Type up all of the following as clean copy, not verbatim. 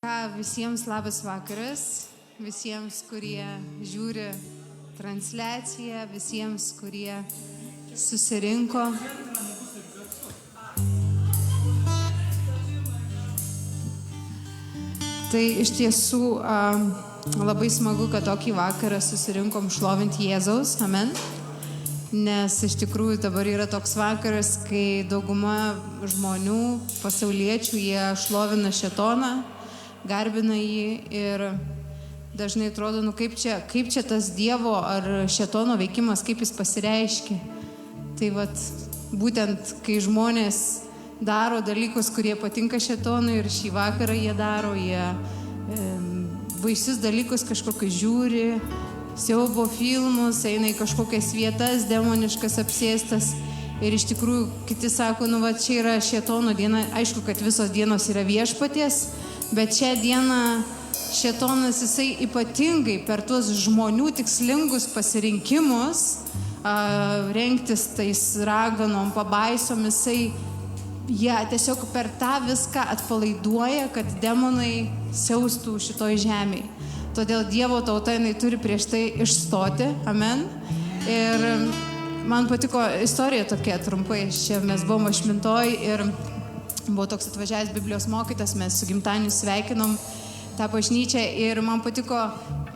Visiems labas vakaras, visiems, kurie žiūri transliaciją, visiems, kurie susirinko. Tai iš tiesų labai smagu, kad tokį vakarą susirinkom šlovinti Jėzaus, amen. Nes iš tikrųjų dabar yra toks vakaras, kai dauguma žmonių, pasauliečių, jie šlovina šėtoną, garbina jį ir dažnai atrodo, kaip čia tas Dievo ar šėtono veikimas, kaip jis pasireiškia. Tai būtent, kai žmonės daro dalykus, kurie patinka šėtonui ir šį vakarą jie daro, jie baisius dalykus kažkokius žiūri, siaubo filmus, eina į kažkokias vietas, demoniškas apsėstas. Ir iš tikrųjų kiti sako, čia yra šėtono diena, aišku, kad visos dienos yra viešpaties, bet šią dieną šėtonas jisai ypatingai per tuos žmonių tikslingus pasirinkimus, rengtis tais raganom, pabaisom, jie tiesiog per tą viską atpalaiduoja, kad demonai siaustų šitoj žemėje. Todėl Dievo tauta jinai turi prieš tai išstoti, amen. Ir man patiko istorija tokia trumpai, čia mes buvom Ašmintoj ir buvo toks atvažiavęs Biblijos mokytas, mes su gimtadieniu sveikinom tą bažnyčią ir man patiko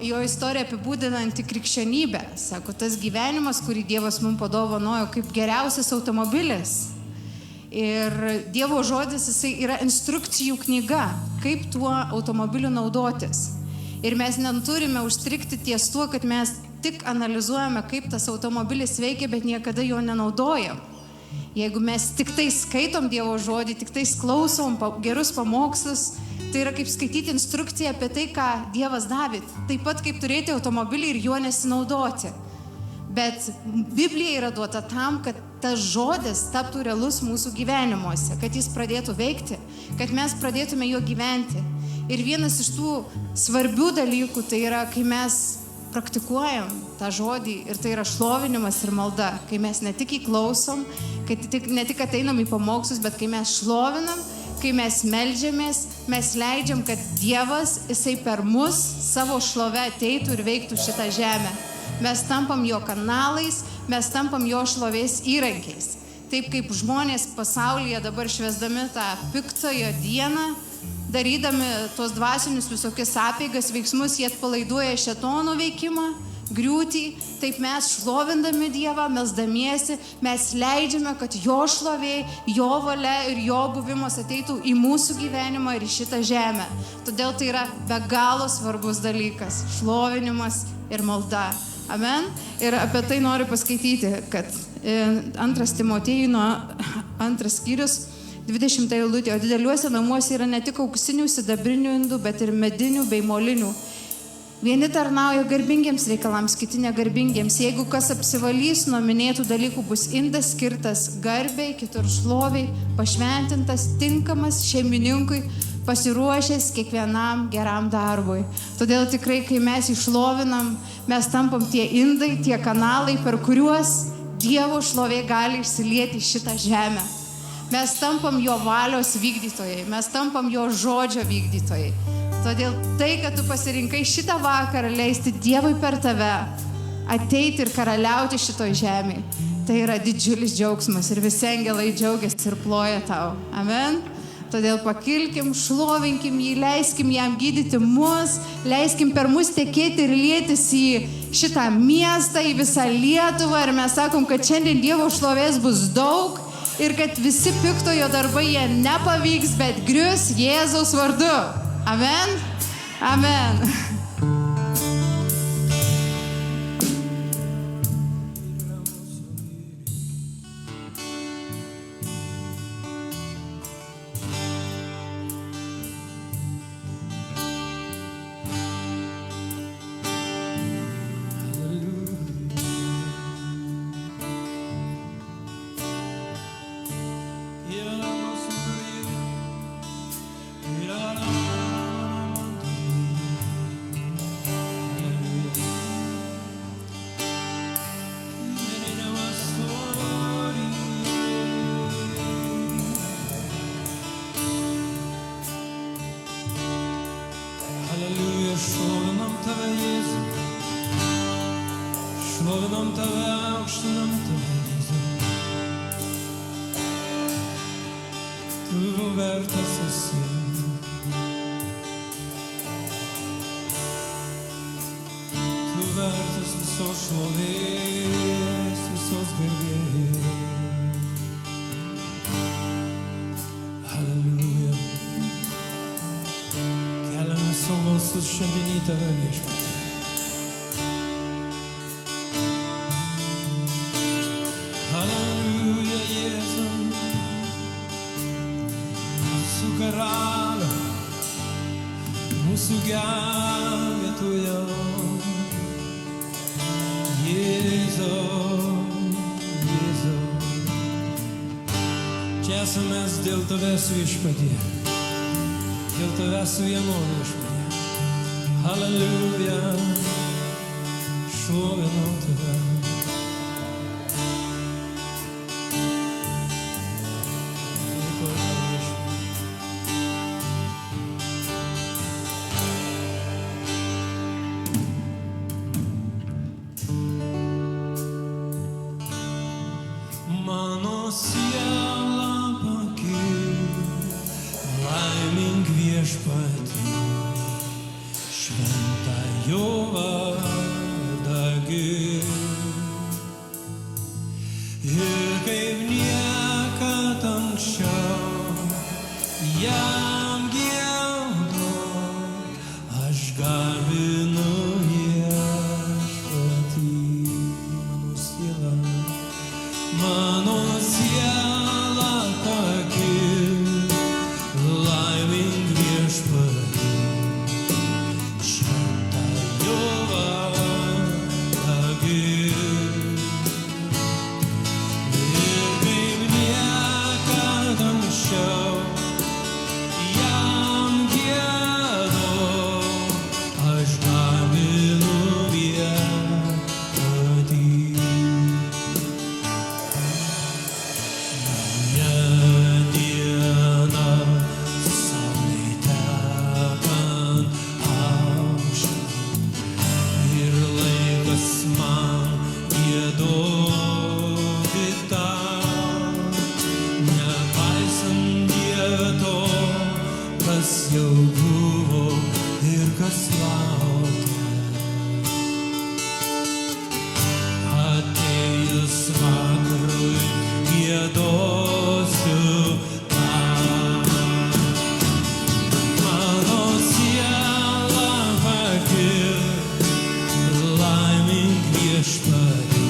jo istorija apibūdinanti krikščionybę. Sako, tas gyvenimas, kurį Dievas mums padovanojo kaip geriausias automobilis. Ir Dievo žodis, jisai yra instrukcijų knyga, kaip tuo automobiliu naudotis. Ir mes neturime užstrikti ties tuo, kad mes tik analizuojame, kaip tas automobilis veikia, bet niekada jo nenaudojam. Jeigu mes tik tai skaitom Dievo žodį, tik tai klausom gerus pamokslus, tai yra kaip skaityti instrukciją apie tai, ką Dievas davė. Taip pat kaip turėti automobilį ir juo nesinaudoti. Bet Biblija yra duota tam, kad tas žodis taptų realus mūsų gyvenimuose, kad jis pradėtų veikti, kad mes pradėtume juo gyventi. Ir vienas iš tų svarbių dalykų tai yra, kai mes praktikuojam tą žodį ir tai yra šlovinimas ir malda, kai mes ne tik įklausom, ne tik ateinam į pamokslus, bet kai mes šlovinam, kai mes meldžiamės, mes leidžiam, kad Dievas, jisai per mus savo šlovę ateitų ir veiktų šitą žemę. Mes tampam jo kanalais, mes tampam jo šlovės įrankiais. Taip kaip žmonės pasaulyje dabar švęsdami tą piktojo dieną, darydami tos dvasinius visokius apeigas, veiksmus, jie atpalaiduoja šėtono veikimą, griūtį, taip mes šlovindami Dievą, melsdamiesi, mes leidžiame, kad jo šlovė, jo valia ir jo buvimas ateitų į mūsų gyvenimą ir į šitą žemę. Todėl tai yra be galo svarbus dalykas - šlovinimas ir malda. Amen. Ir apie tai noriu paskaityti, kad 2 Timotiejų 2 skyrius 20 eilutė, o dideliuose namuose yra ne tik auksinių, sidabrinių indų, bet ir medinių bei molinių. Vieni tarnauja garbingiems reikalams, kiti negarbingiems. Jeigu kas apsivalys nuo minėtų dalykų, bus indas skirtas garbei, kitur šloviai, pašventintas, tinkamas šeimininkui, pasiruošęs kiekvienam geram darbui. Todėl tikrai, kai mes išlovinam, mes tampam tie indai, tie kanalai, per kuriuos Dievo šlovė gali išsilieti šitą žemę. Mes tampam jo valios vykdytojai, mes tampam jo žodžio vykdytojai. Todėl tai, kad tu pasirinkai šitą vakarą leisti Dievui per tave ateiti ir karaliauti šitoj žemėje, tai yra didžiulis džiaugsmas ir visi angelai džiaugiasi ir ploja tau. Amen. Todėl pakilkim, šlovinkim jį, leiskim jam gydyti mus, leiskim per mus tekėti ir lietis į šitą miestą, į visą Lietuvą ir mes sakom, kad šiandien Dievo šlovės bus daug. Ir kad visi piktojo darbai jie nepavyks, bet grius Jėzaus vardu. Amen. Amen. šlovinam tave, aukštinam tave, Jėzau. Tu vertas esi. Tu vertas visos šlovės, visos garbės. Halleluja. Keliame savo balsus šiandien į tave, Viešpatie. Halleluja, Jėzau. Mūsų karalių, mūsų gelbėtojo. Jėzau, Jėzau. Čia esame mes dėl tavęs, Viešpatie. Dėl tavęs vieno, Viešpatie. Halleluja. Šlovinau tave. Mano siela pakyl, laimink Viešpatį, šventą jo vardą gir. Ir kaip niekad anksčiau jam giedau, aš garbinu Viešpatį. Mano siela pakyl, laimink Viešpatį, šventą jo vardą gir. Ir kaip niekad anksčiau jam giedau, aš garbinu Viešpatį. Jau buvo ir kas laukia. Atėjus vakarui giedosiu tau. Mano siela pakyl, laimink Viešpatį,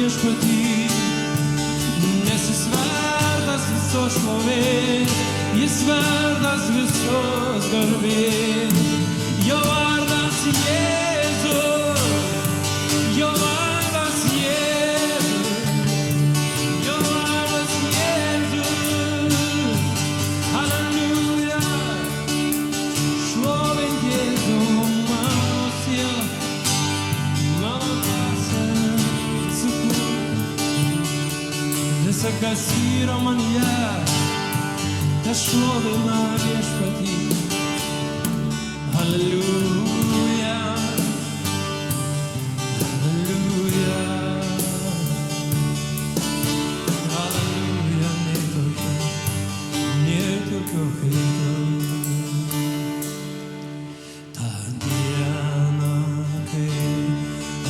viešpatį, nes jis vertas visos šlovės, jis vertas visos garbės. Jo vardas Jėzus, jo vardas Jėzus, jo vardas Jėzus. Halleluja, šlovink Jėzų, mano siela, mano dvasia sukūrė. Visa, kas yra manyje, tas šlovina viešpatį. Halleluja, halleluja, halleluja, nė tokio kaip tu. Ta diena, kai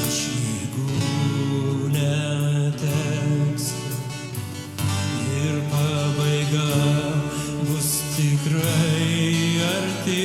aš jeigu neteksiu ir pabaiga bus tikrai arti.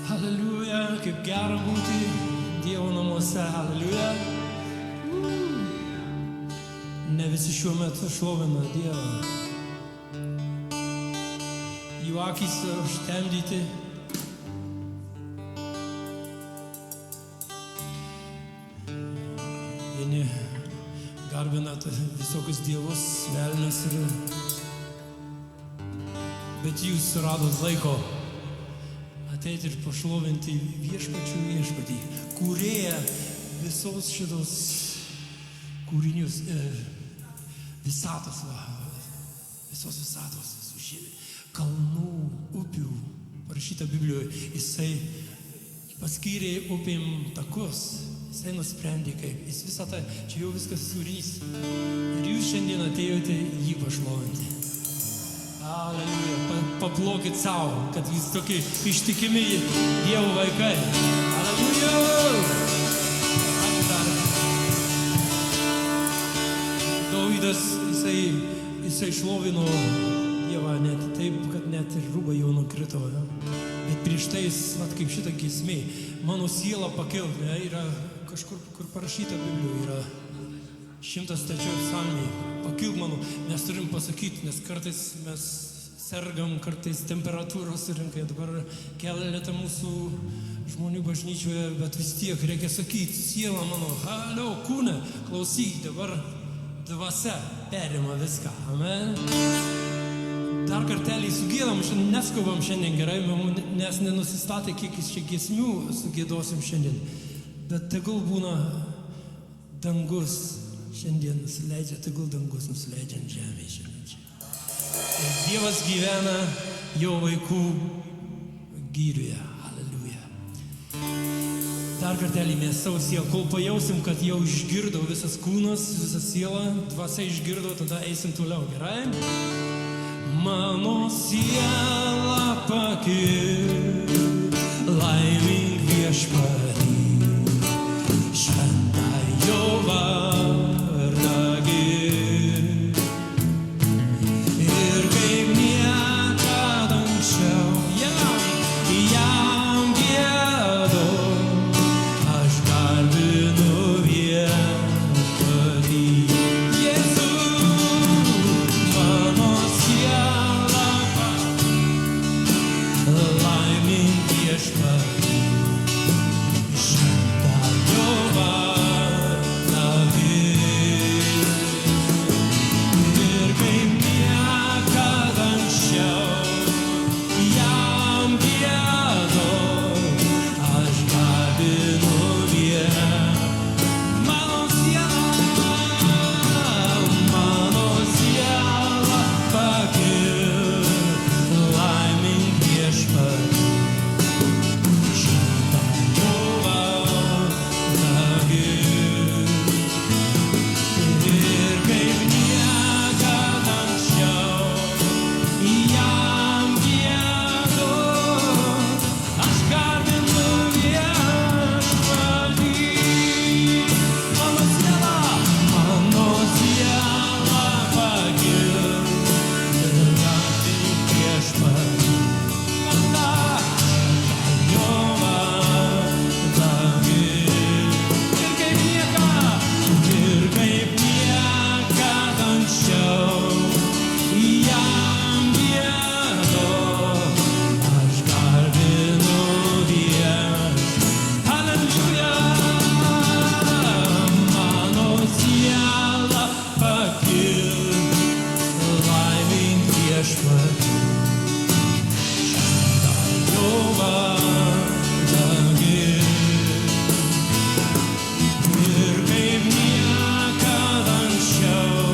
Halleluja, kaip gera būti Dievo namuose, halleluja. Ne visi šiuo metu šlovina Dievą. Jų akys užtemdyti. Vieni garbina visokius dievus, velnius bet jūs suradot laiko ateiti ir pašlovinti viešpatį, kūrėją visos šitos kūrinius, visatos, visos visatos, visų kalnų, upių. Parašyta Biblijoje, jisai paskyrė upėm takus, jisai nusprendė kaip, jis visą tą, čia jau viskas kūrinys. Ir jūs šiandien atėjote jį pašlovinti. Halleluja, paplokit savo, kad jūs tokie ištikimi Dievo vaikai. Halleluja! Ačiū dar. Dovydas, jisai šlovino Dievą net taip, kad net ir rūbai jau nukrito. Bet prieš tai jis, kaip šitą giesmė, mano siela pakil, yra kažkur, kur parašyta Biblijoje, yra 103 psalmė. Pakilk mano, mes turim pasakyti, nes kartais mes sergam, kartais temperatūros surinkai, dabar keletą mūsų žmonių bažnyčioje, bet vis tiek reikia sakyti, siela mano, halio, kūne, klausyk, dabar dvasia perima viską, amen. Dar kartelį sugėdam, neskubam šiandien gerai, nes nenusistatė, kiek čia giesmių sugėdosim šiandien, bet tegul būna dangus. Šiandien nusileidžia, tegul dangus nusileidžia ant žemės šiandien čia. Ir Dievas gyvena jo vaikų gyrioje. Halleluja. Dar kartelį mes savo sielą, kol pajausim, kad jau išgirdo visas kūnas, visa siela, dvasia išgirdo, tada eisim toliau, gerai? Mano siela pakil. pakil, laimink viešpatį, šventą jo vardą gir. Ir kaip niekad anksčiau jam giedu, aš garbinu viešpatį. Jėzų, mano siela, laimink viešpatį, šventą jo vardą gir. Ir kaip niekad anksčiau jam giedu, aš garbinu mano siela pakil, laimink viešpatį, šventą jo vardą gir. Ir kaip niekad anksčiau jam giedu, aš garbinu viešpatį. Mano siela pakil, garbink viešpatį, šventą jo vardą gir. Ir kaip niekad anksčiau jam giedu, aš garbinu viešpatį. Halleluja, mano siela pakil, laimink viešpatį, šventą jo vardą gir. Ir kaip niekad anksčiau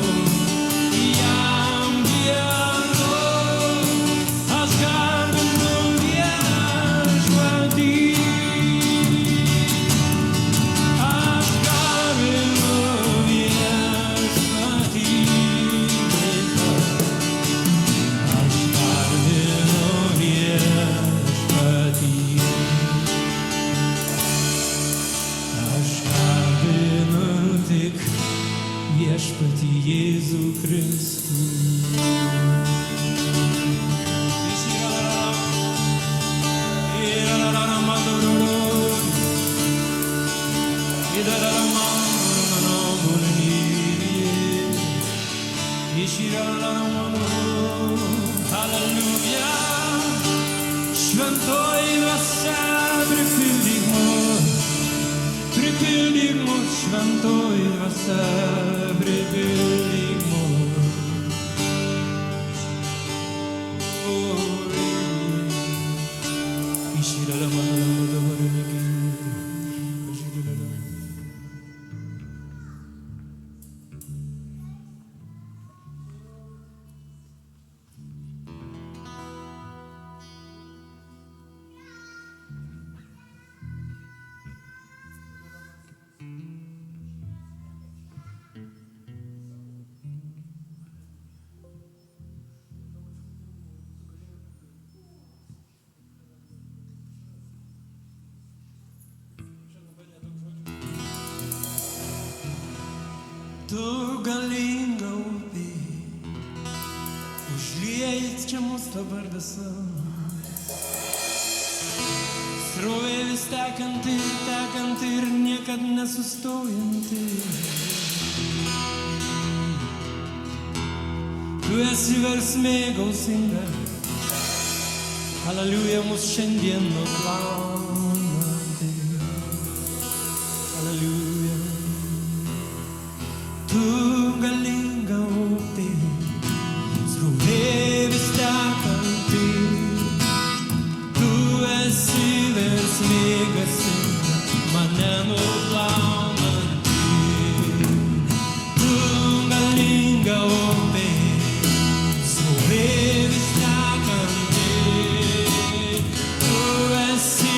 jam giedu, aš garbinu viešpatį. Aš garbinu viešpatį. Aš garbinu viešpatį. Aš garbinu tik viešpatį Jėzų Kristų. Halleluja, šventoji dvasia, pripildyk mus, šventoji dvasia, pripildyk mus. Tu galinga upė, užliejai čia mus dabar visas. Srovė vis tekanti ir niekad nesustojanti. Tu esi versmė gausinga, Halleluja, mus šiandien nuplaunanti. Halleluja. Tu galinga upė, srovė vis tekanti. Tu esi versmė gausinga, mane nuplaunanti. Tu galinga upė, srovė vis tekanti. Tu esi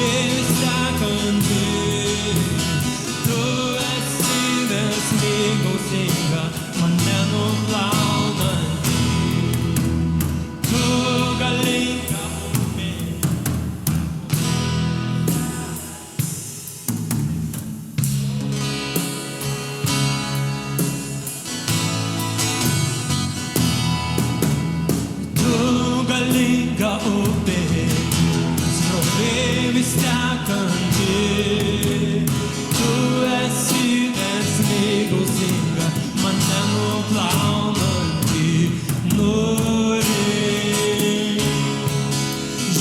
srovėmis tekanti, tu esi versmė gausinga, mane nuplaunanti, tu galinga upė. Tu galinga upė, srovėmis tekanti, tu esi versmė gausinga, mane nuplaunanti, nori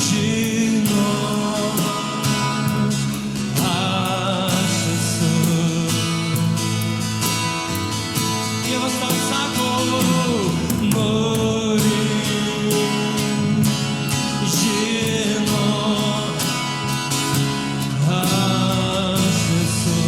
žinot, aš esu. Dievas tau sako, nori žinot, aš esu.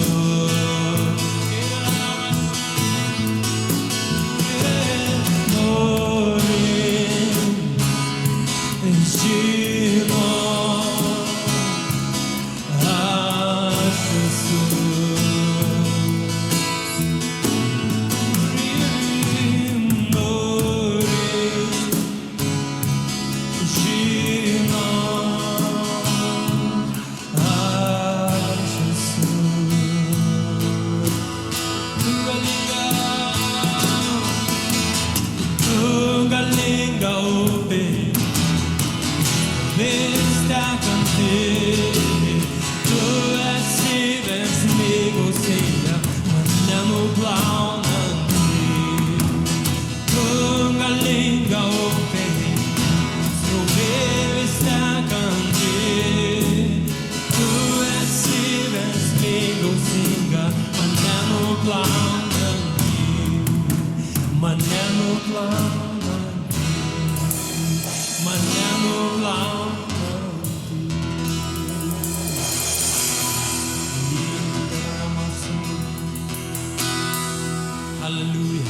Halleluja.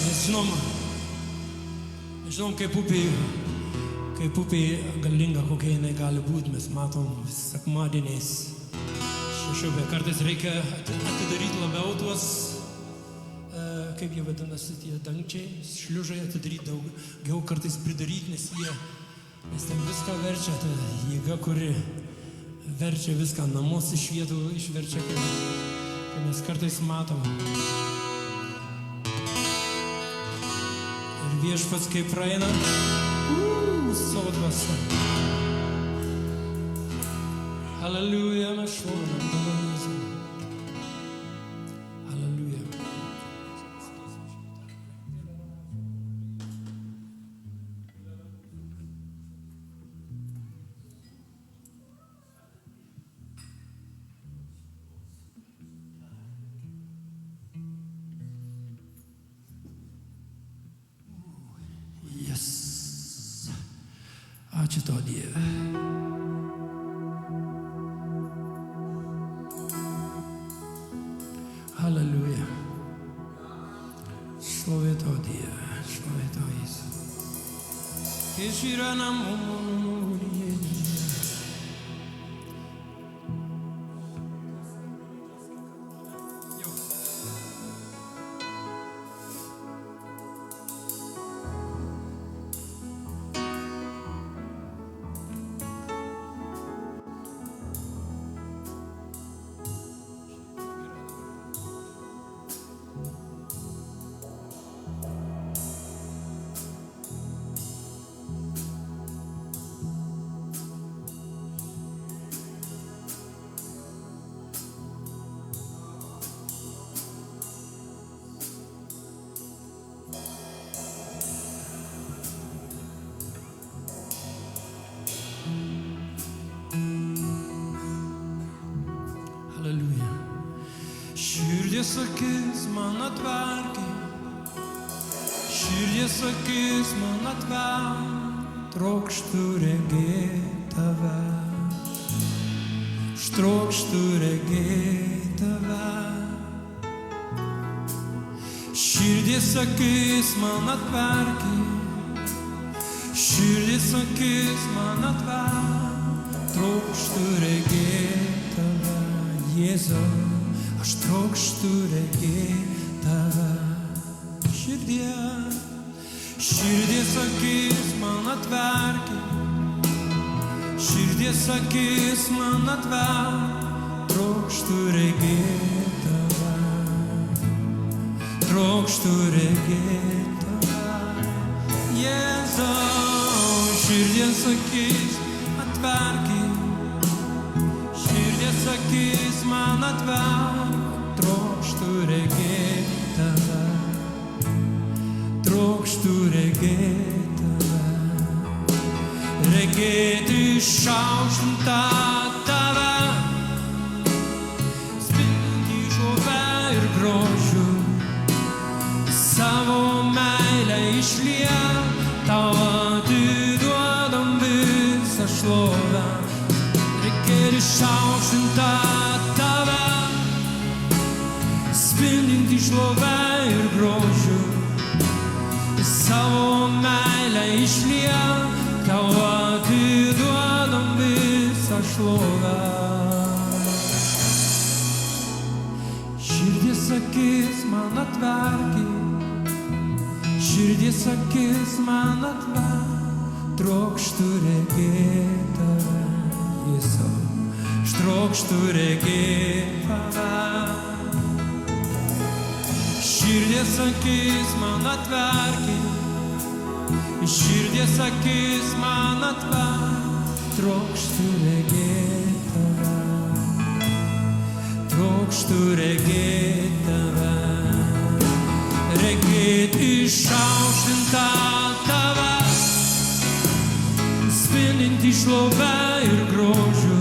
Mes žinom, kaip upė galinga, kokia jinai gali būti, mes matom sekmadieniais. Kartais reikia atidaryti labiau tuos, kaip jie vadinasi, tie dangčiai, šliužai atidaryti daugiau, kartais pridaryti, nes ten viską verčia, ta jėga, kuri verčia viską, namus iš vietų išverčia, kaip mes kartais matom. Ir viešpats, kai praeina, savo dvasia. Halleluja, mes šlovinam tave, Jėzau. Halleluja. Yes. Ačiū tau, Dieve. Halleluja. Šlovė tau, Dieve, šlovė tau, Jėzus. Išyra namų. Širdies akis man atverki, širdies akis man atverki, trokštu regėti tave, trokštu regėti tave. Širdies akis man atverki, Širdis akis man atver, trokštu regėti tave, Jėzau, aš trokštu regėti tave. Širdis akis man atverki, širdis akis man atver, trokštu regėti tave, trokštu regėti tave, Jėzau. Širdis akis atverki, širdis akis man atver, trokštu regėti tave, trokštu regėti tave, regėti išaukštintą tave, spindintį šlovę ir grožiu, savo meilę išliet, tau atiduodam visą šlovę, regėti išaukštintą tave, spindintį šlovę ir grožiu, savo meilę išliet, tau atiduodam visą šlovę. Širdis akis man atverki, širdis akis man atver, trokštu regėti tave, Jėzau, aš trokštu regėti tave. Širdis akis man atverki, širdis akis man atver, trokštu regėti tave, trokštu regėti tave, regėti išaukštintą tave, spindintį šlovę ir grožiu,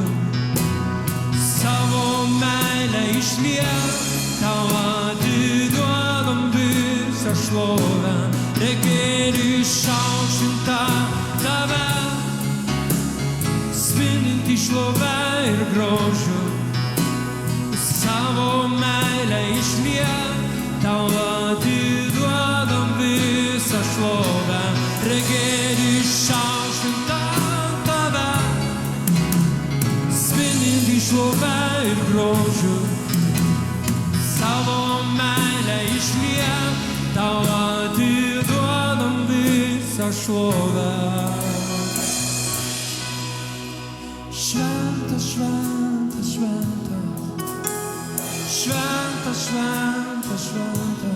savo meilę išliet, tau atiduodam visą šlovę, regėti išaukštintą tave, spindintį šlovę ir grožiu, savo meilę išliet, tau atiduodam visą šlovę, regėti išaukštintą tave, spindintį šlovę ir grožiu, savo meilę išliet, tau atiduodam visą šlovę. Šventas, šventas, šventas, šventas, šventas, šventas,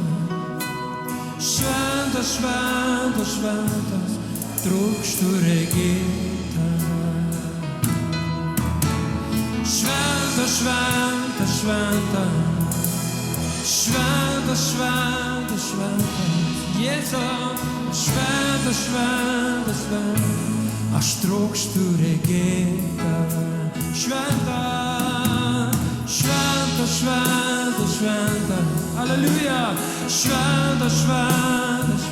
šventas, šventas, šventas, trokštu regėti tave. Šventas, šventas, šventas, šventas, šventas, šventas, Jėzau, šventas, šventas, šventas, aš trokštu regėti tave. Šventas, šventas, šventas, šventas, alleluja, šventas, šventas,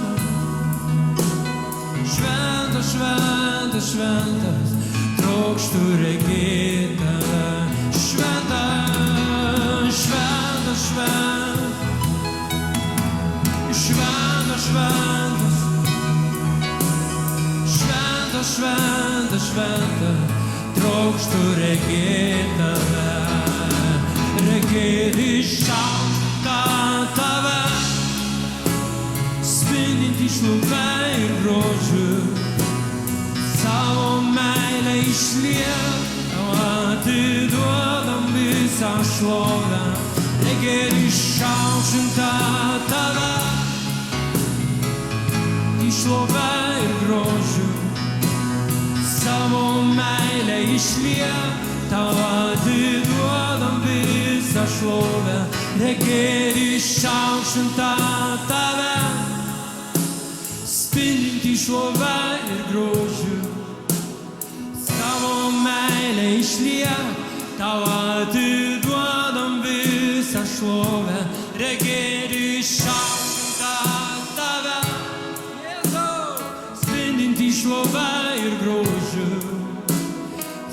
šventas, šventas, šventas, trokštu regėti tave. Šventas, šventas, šventas, šventas, šventas, šventas, šventas, šventas, trokštu regėti tave, regėti išaukštintą tave, spindintį šlovę ir grožiu, savo meilę išliet, tau atiduodam visą šlovę, regėti išaukštintą tave, į šlovę ir grožiu, savo meilę išliet, tau atiduodam visą šlovę, regėti išaukštintą tave, spindintį šlovę ir grožiu, savo meilę išliet, tau atiduodam visą šlovę, regėti išaukštintą tave, Jėzau, spindintį šlovę ir grožiu,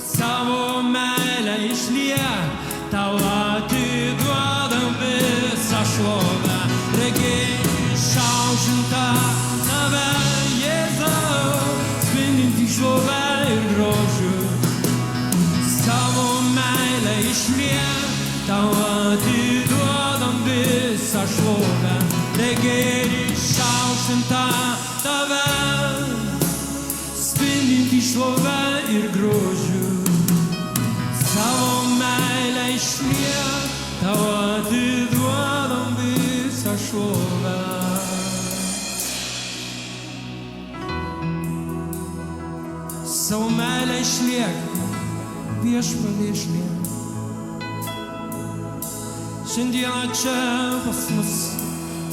savo meilę išliet, tau atiduodam visą šlovę, regėti išaukštintą tave, Jėzau, jį šlovę ir grožiu. Savo meilę išliek, tau atiduodam visą šlovę. Savo meilę išliek, viešpatie išliek. Šiandieną čia pas mus,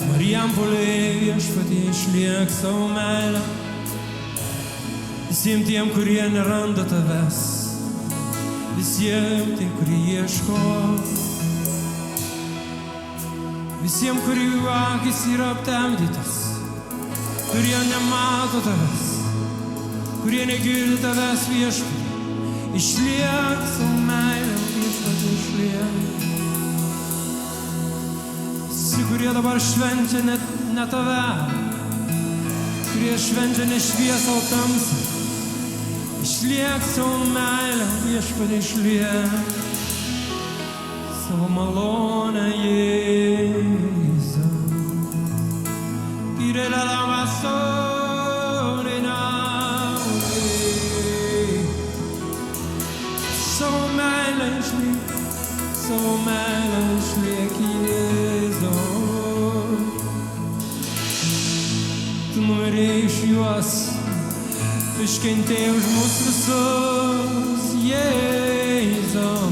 Marijampolėje, viešpatie išliek savo meilę. Visiems tiem, kurie neranda tavęs, visiems tiem, kurie ieško, visiems, kurių akys yra aptemdytas, kurie nemato tavęs, kurie negirdi tavęs, viešpatie, išliek savo meilę, viešpatie išliek. Visi, kurie dabar švenčia ne tave, kurie švenčia ne šviesą, o tamsą, išliek savo meilę, viešpatie išliek savo malonę, Jėzau. Pirelė lamasonė naudė, savo meilę išliek, savo meilę išliek, Jėzau. Tu numirėjai iš juos, tu iškentėjai už mus visus, Jėzau,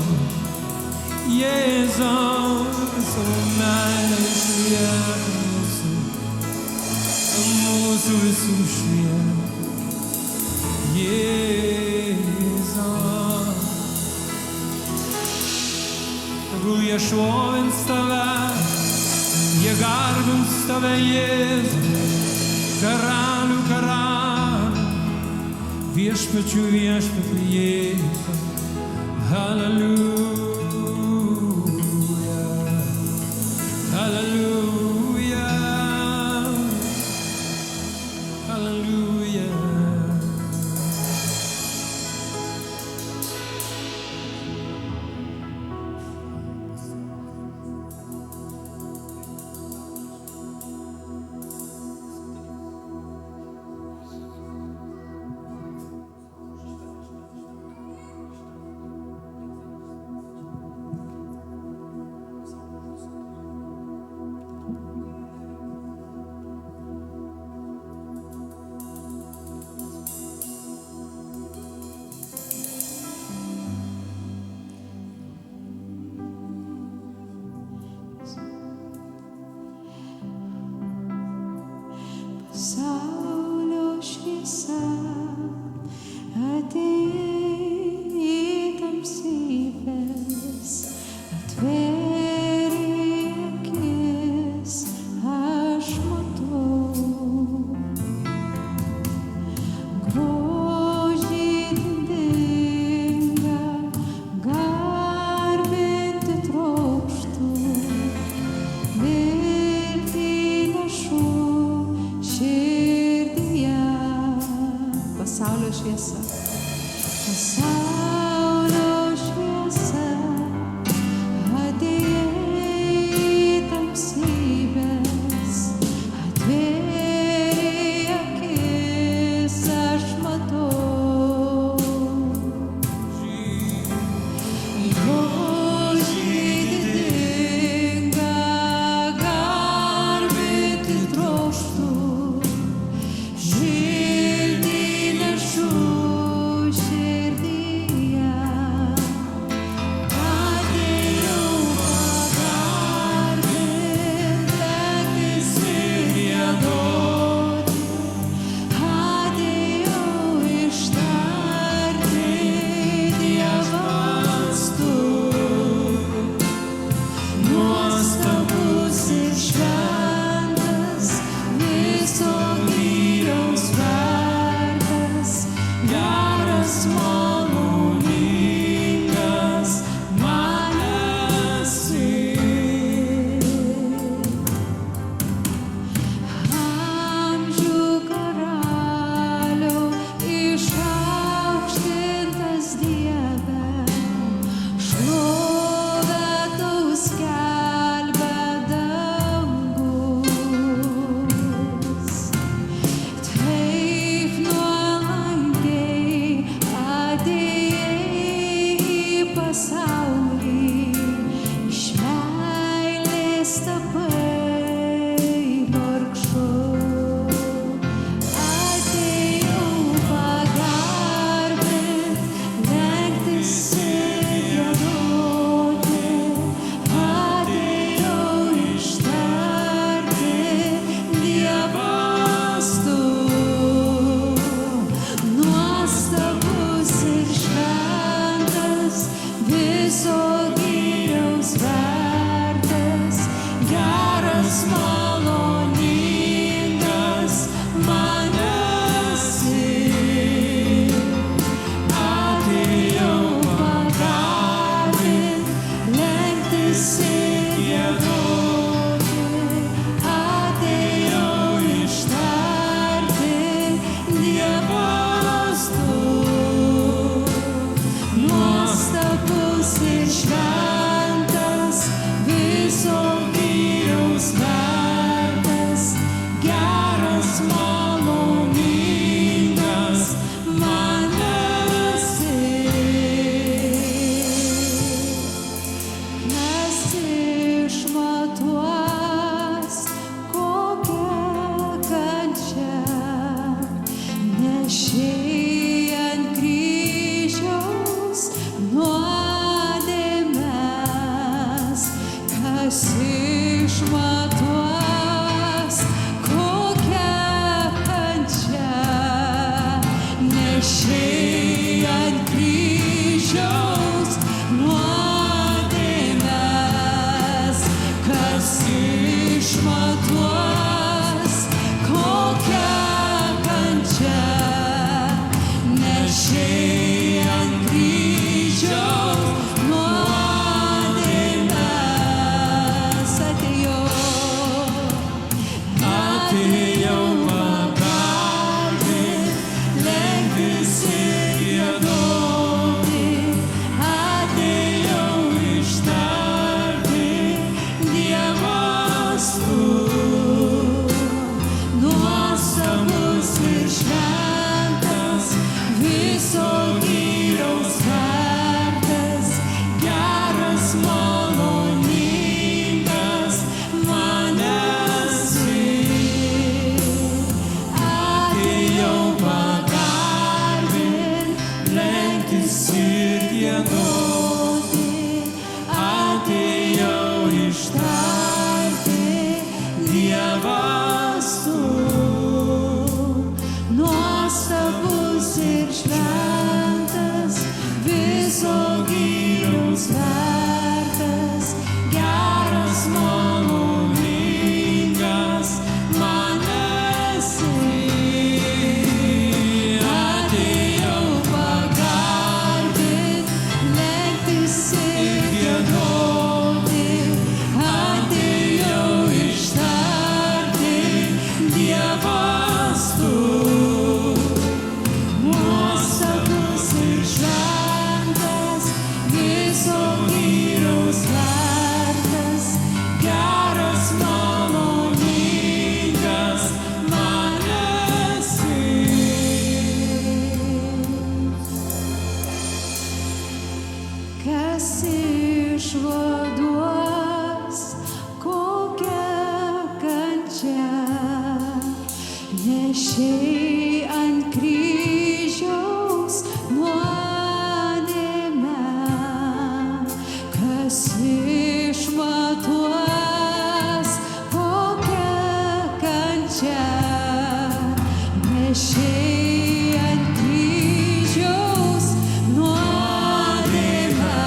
Jėzau, savo meilę išliek mūsų visų išliek, Jėzau. Tegul jie šlovins tave, jie garbins tave, Jėzau, karalių karalių, viešpačių viešpatie, Jėzau. Hallelujah, hallelujah, hallelujah. Pasaulio šviesa atėjo į tamsybes, atvėrė akis, aš matau grožį didingą, garbinti trokštu, viltį nešu širdyje. Pasaulio šviesa, pasaulio šviesa atėjo į tamsybes, atvėrė akis, aš matau grožį didingą, garbinti trokštu, viltį nešu širdyje. Atėjau pagarbinti akis ir giedoti, atėjau ištarti Dievas tu, nuostabus ir šventas, viso gyriaus vertas, geras, maloningas man esi. Amžių karaliau, išaukštintas Dieve, šlovę tau skelbia dangus. Taip nuolankiai giedoti, atėjau ištarti, Dievas tu, nuostabus ir šventas, viso gyriaus vertas, geras maloningas, man esi. Atėjau pagarbint, lenktis ir giedoti, atėjau ištarti, Dievas tu, nuostabus ir šventas, viso gyriaus vertas, geras maloningas, man esi. Kas išvaduos, kokia kančia, nešei ant kryžiaus nuodėmę, kas išmatuos, kokia kančia, nešei ant kryžiaus nuodėmę,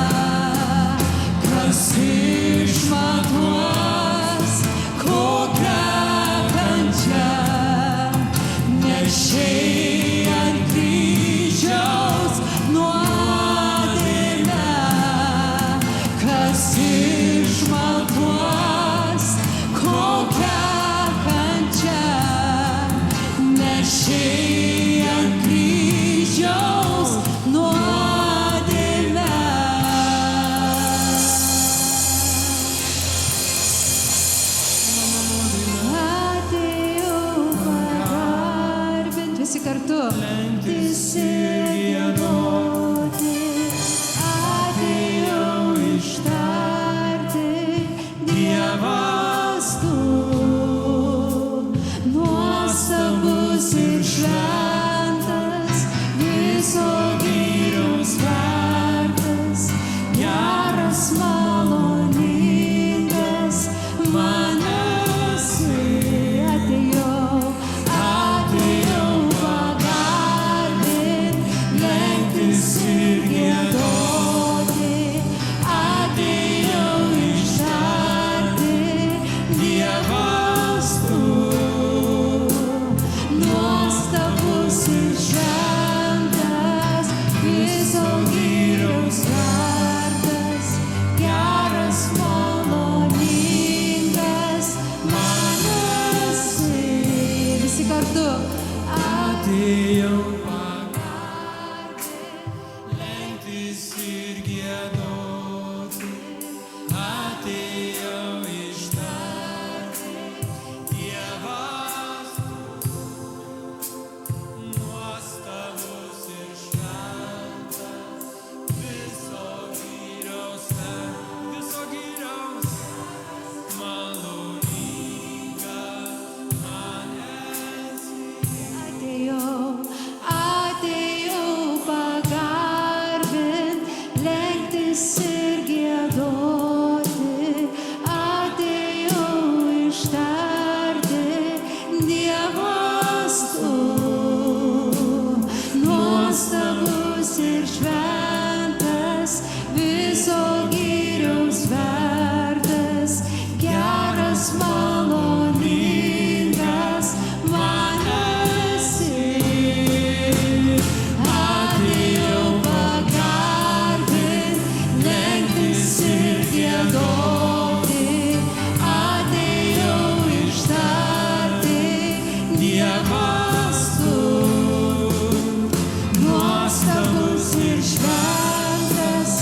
kas išmatuos, kokia kančia, nešei ant kryžiaus nuodėmę, kas išmatuos, kokia kančia, nešei ant kryžiaus nuodėmę. Atėjau pagarbint, visi kartu. Lenktis ir giedoti, atėjau ištarti, Dievas tu, nuostabus ir šventas, viso gyriaus vertas, geras maloningas, man esi. Atėjau pagarbint, lenktis ir giedoti, atėjau ištarti, Dievas tu, nuostabus ir šventas, viso gyriaus vertas, geras maloningas, man esi. Visi kartu. Atėjau pagarbint, lenktis ir giedoti, atėjau ištarti, Dievas tu, nuostabus ir šventas, viso gyriaus maloningas, man esi. Atėjau pagarbint, lenktis ir giedoti, atėjau ištarti, Dievas tu, nuostabus ir šventas, viso gyriaus vertas, geras maloningas, man esi. Atėjau pagarbint, lenktis ir giedoti, atėjau ištarti, Dievas tu, nuostabus ir šventas,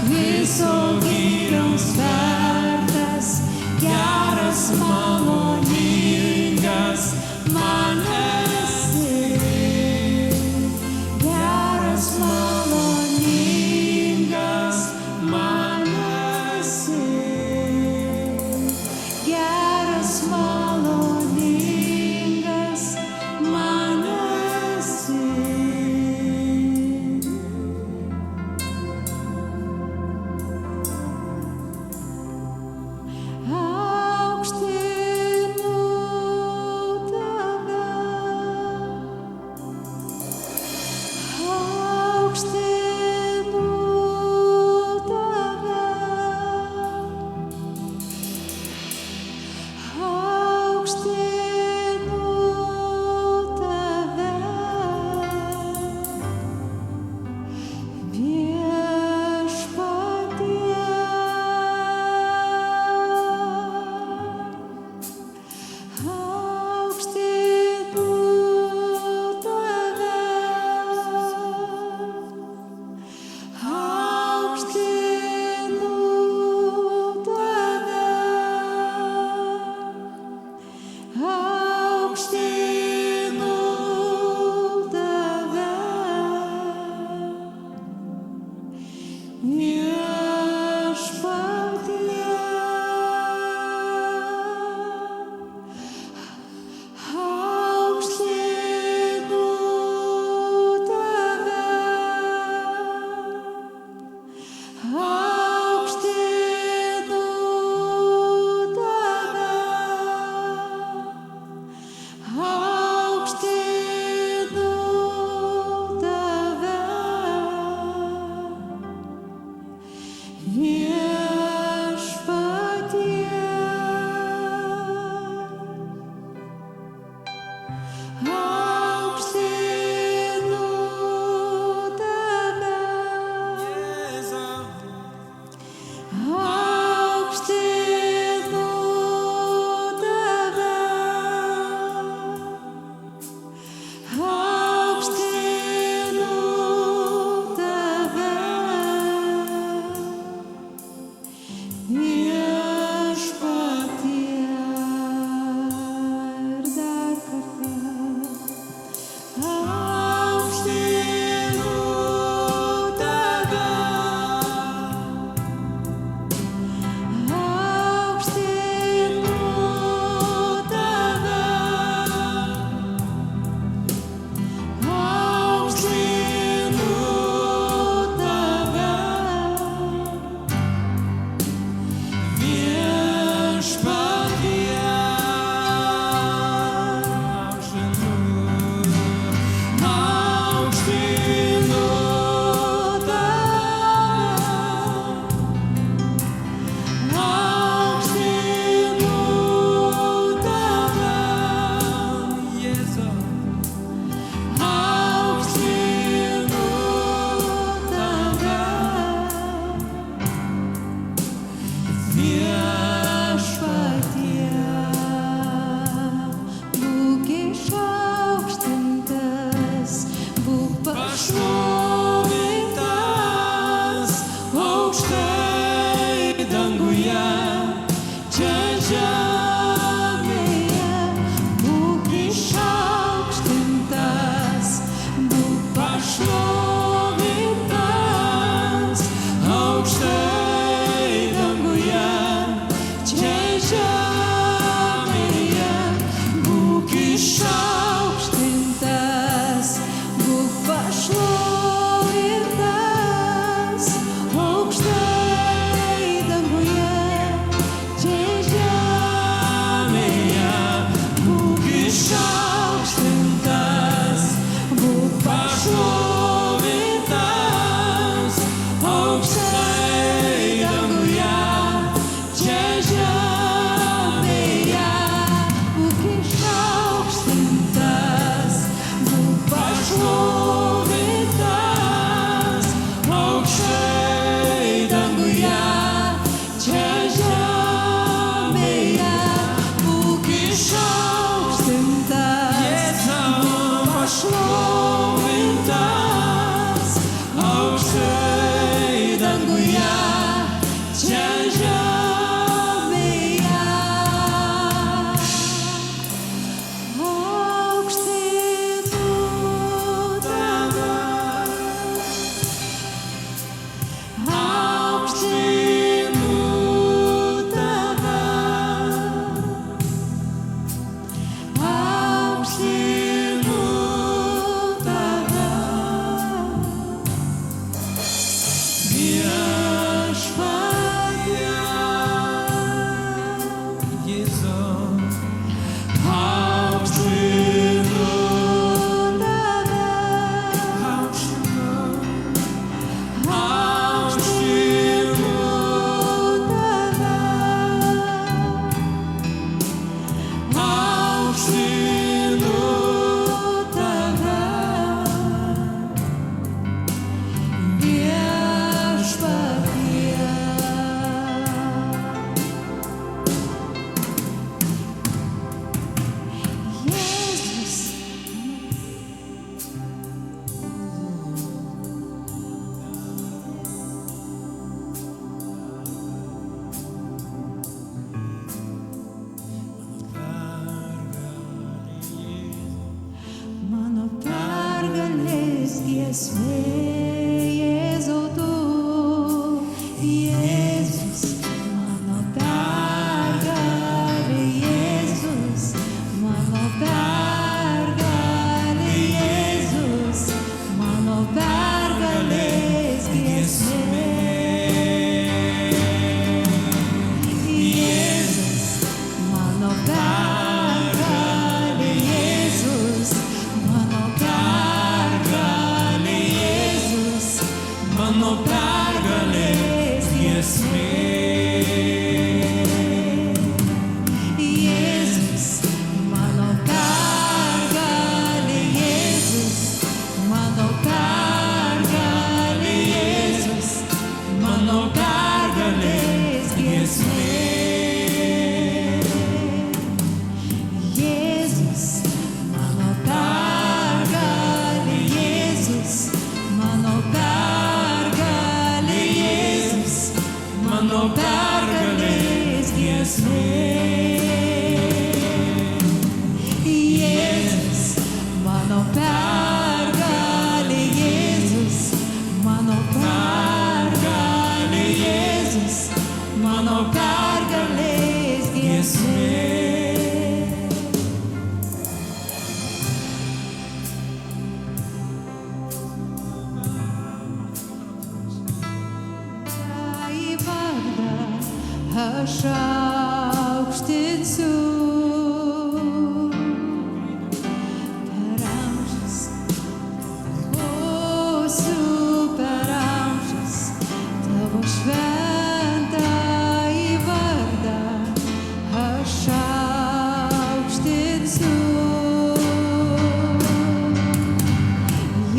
viso gyriaus vertas, geras maloningas, man esi. Geras maloningas, man esi. Geras maloningas, man esi. Viešpatie mano pergalės giesmė. Jėzus, mano pergalė, Jėzus, mano pergalė, Jėzus, Mano pergalės giesmė. Jėzus, mano pergalė, Jėzus, mano pergalė, Jėzus, Mano pergalės giesmė. Jėzus, mano pergalė, Jėzus, mano pergalė, Jėzus, mano pergalės giesmė. Į vardą aš aukštinsiu per amžius, klosiu per amžius tavo šventąjį vardą aš aukštinsiu.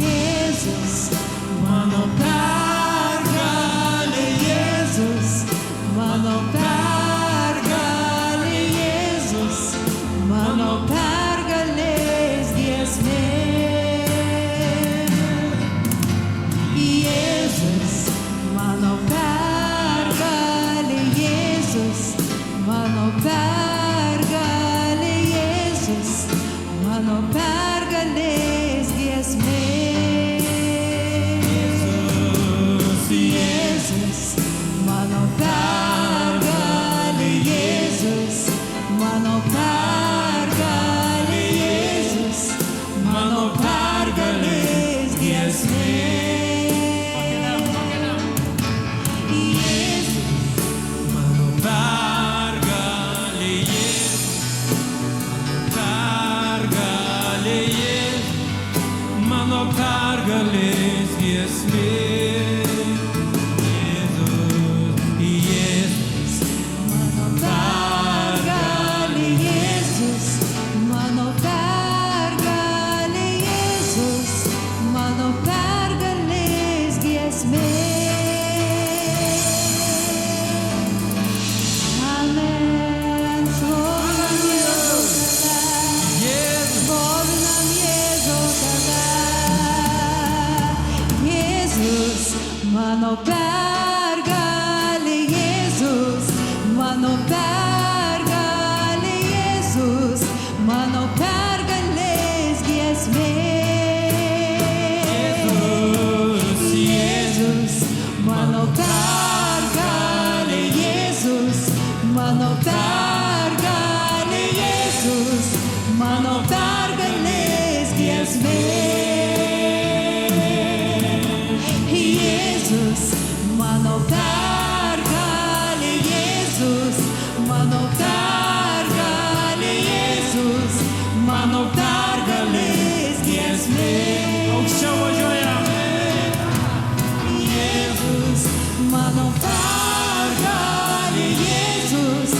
Jėzus, mano pergalė, Jėzus, mano pergalė, Jėzus, mano pergalės giesmė. Jėzus, mano pergalė, Jėzus, mano pergalė, Jėzus, mano pergalės giesmė. Jėzus, mano pergalė, Jėzus, mano pergalė, Jėzus, mano pergalės giesmė. Mano pergalė Jėzus. Mano pergalės giesmė. Jėzus, Mano pergalė, Jėzus, mano pergalė, Jėzus, mano pergalės giesmė. Amen. Šlovinam Jėzų tave, šlovinam Jėzų tave. Jėzus, mano pergalė, Jėzus, mano pergalė, Jėzus, mano pergalės giesmė. Jėzus, mano pergalė, Jėzus, mano pergalė, Jėzus, mano pergalės giesmė. Jėzus, mano pergalė, Jėzus, mano pergalė, Jėzus, mano pergalės giesmė. aukščiau važiuojam. Jėzus, mano pergalė, Jėzus,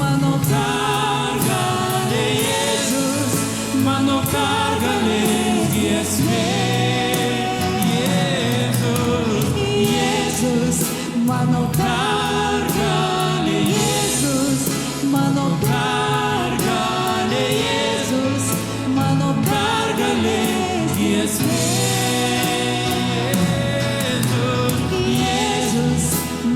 mano pergalė, Jėzus, Mano pergalės giesmė. Jėzus, mano pergalė, Jėzus, mano pergalė, Jėzus, mano pergalės giesmė. Jėzus,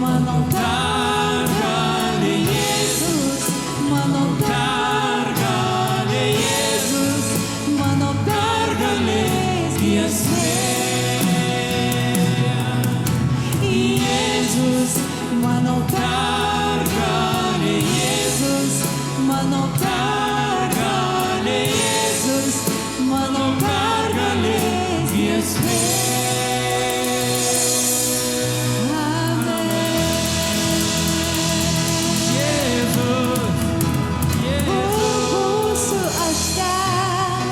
mano pergalė, Jėzus, mano pergalė, Jėzus, mano pergalės giesmė. Jėzus, mano pergalė, Jėzus, mano pergalė, Jėzus, mano pergalės giesmė. Amen. Būsiu aš ten,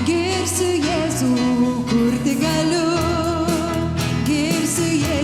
girsiu Jėzų, kur tik galiu, girsiu Jėzų.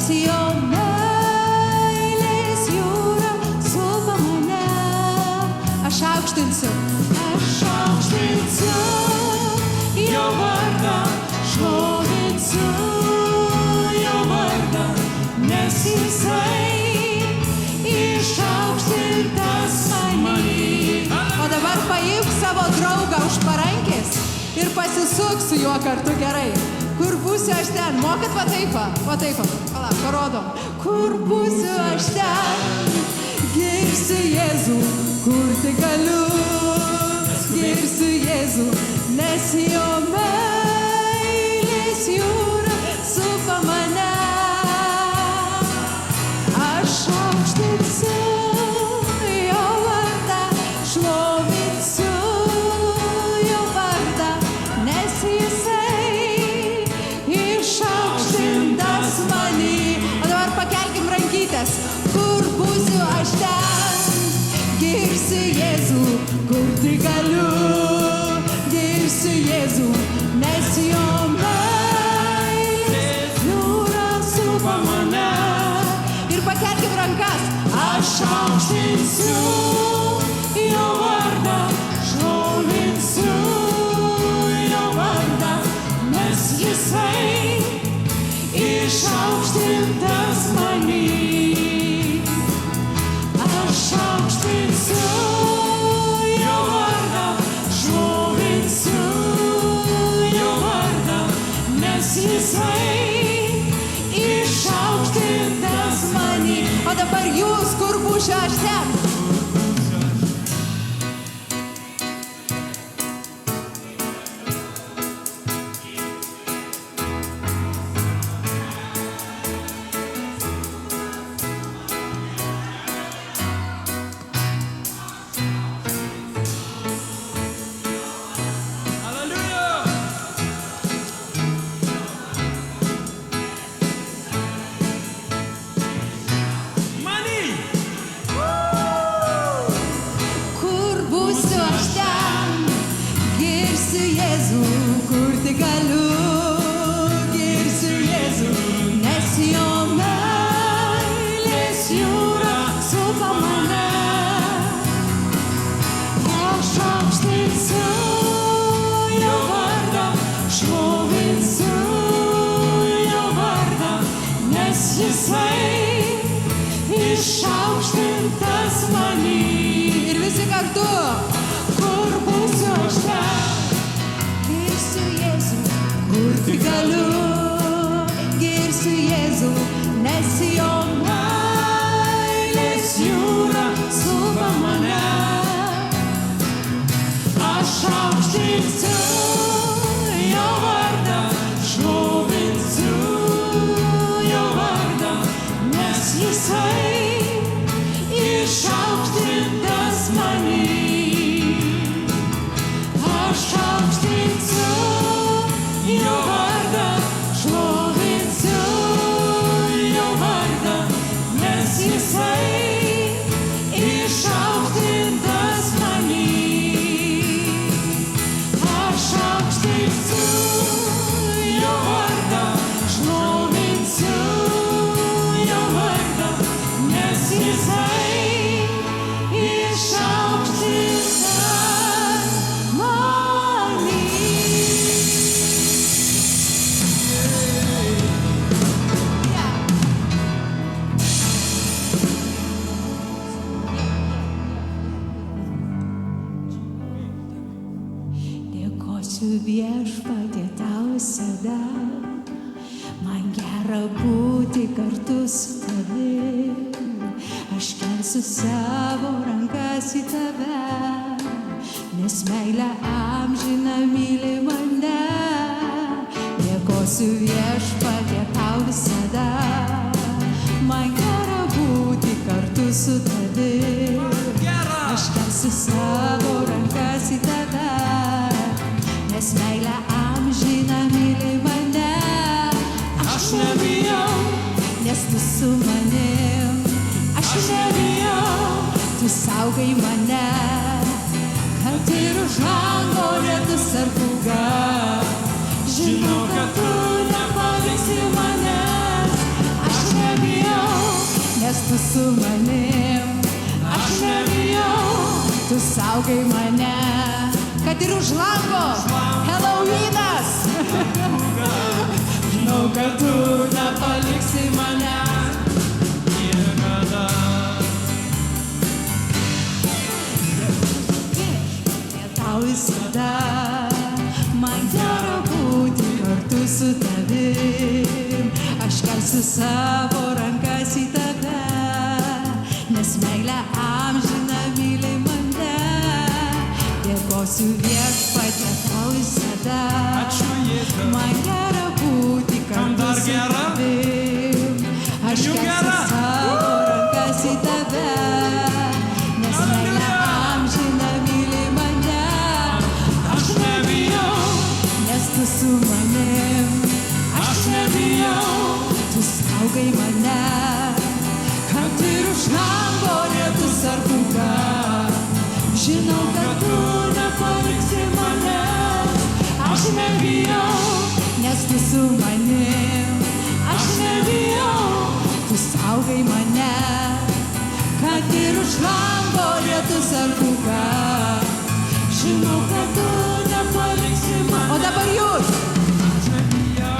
jo meilės jūra supa mane. Aš aukštinsiu jo vardą, šlovinsiu jo vardą, nes jisai išaukštintas many. O dabar paimk savo draugą už parankės ir pasisuk su juo kartu gerai. Kur būsiu aš ten? Mokat va taip, pala, parodom. Kur būsiu aš ten? Girsiu Jėzų, kur tik galiu. Girsiu Jėzų, nes jo meilės jūra supa mane. Aš aukštinsiu jo vardą, šlovinsiu jo vardą, nes jisai išaukštintas many. O dabar pakelkim rankytes. Kur būsiu aš ten? Girsiu Jėzų, kur tik galiu. Girsiu Jėzų, nes jo meilės jūra supa mane. Ir pakelkim rankas. Aš aukštinsiu jo vardą, šlovinsiu jo vardą, nes jisai išaukštintas many. Aš aukštinsiu jo vardą, šlovinsiu jo vardą, nes jisai išaukštintas many. O dabar jūs, kur būsiu aš ten? Išaukštintas many. Ir visi kartu. Kur būsiu aš ten? Girsiu Jėzų, kur tik galiu. Girsiu Jėzų, nes jo meilės jūra supa mane. Aš aukštinsiu jo vardą, šlovinsiu jo vardą, nes jisai išaukštintas many. Aš aukštinsiu jo vardą, šlovinsiu jo vardą, nes jisai išaukštintas many. Aš aukštinsiu jo vardą, šlovinsiu jo vardą, nes jisai Viešpatie tau visada, man gera būti kartu su tavim. Aš kelsiu savo rankas į tave, nes meilė amžina myli mane. Dėkosiu viešpatie tau visada, man gera būti kartu su tavim. Aš kelsiu savo rankas į tave, nes meilė amžina myli mane. Aš nebijau, nes tu su manim. Aš nebijau, tu saugai mane. Kad ir už lango lietus ar pūga, žinau, kad tu nepaliksi manęs. Aš nebijau. su manim. Aš nebijau, tu saugai mane, kad ir už lango Halloweenas. Žinau, kad tu nepaliksi mane niekada. Tau visada man gera būti kartu su tavim. Aš kelsiu savo rankas į tave, nes meilė amžina myli mane. Dėkosiu viešpatie tau visada. Ačiū Jėzau. Man gera būti kartu su tavim. Aš kelsiu savo rankas į tave, nes meilė amžina myli mane. Aš nebijau, nes tu su manim. Aš nebijau, tu saugai mane, kad ir už lango lietus ar pūga. Žinau, kad tu nepaliksi mane. Aš nebijau, nes tu su manim. Aš nebijau, tu saugai mane, kad ir už lango lietus ar pūga. Žinau, kad tu nepaliksi mane. O dabar jūs. Aš nebijau.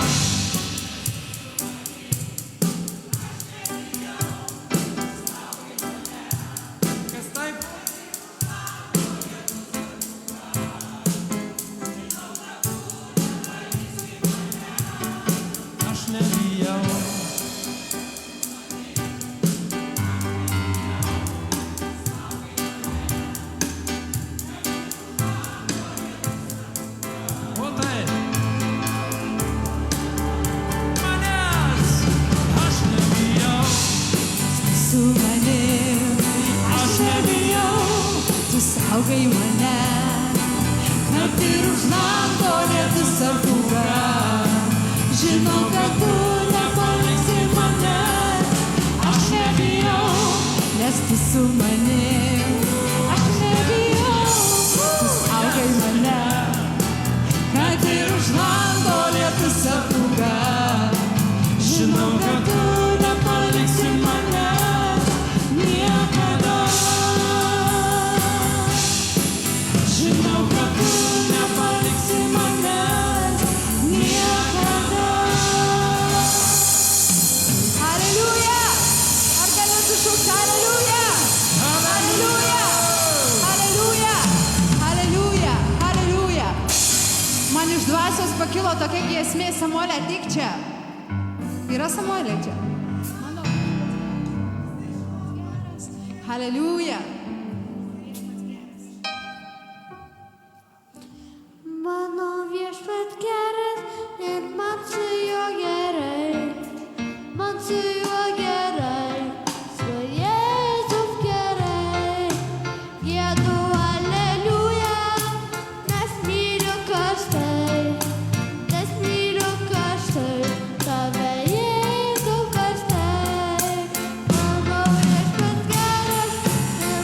Kas taip? Aš nebijau. O tai. Manęs. Aš nebijau. Su manim. Aš nebijau. Tu saugai mane, kad ir už lango lietus ar pūga. Žinau, kad tu nepaliksi mane. Aš nebijau, nes tu su manim. Aš nebijau, tu saugai mane, kad ir už lango lietus ar pūga. Žinau, kad tu nepaliksi mane niekada. Žinau, kad tu nepaliksi mane niekada. Aleliuja! Ar galim sušaukti aleliuja? Aleliuja! Aleliuja! Aleliuja! Aleliuja! Man iš dvasios pakilo tokia giesmė. Samuelė, ateik čia. Yra Samuelė čia? Mano. Aleliuja! Mano viešpat geras ir man su juo gerai, man su juo gerai, su Jėzus gerai. Giedu aleliuja, nes myliu karštai, tave Jėzau karštai. Mano viešpat geras ir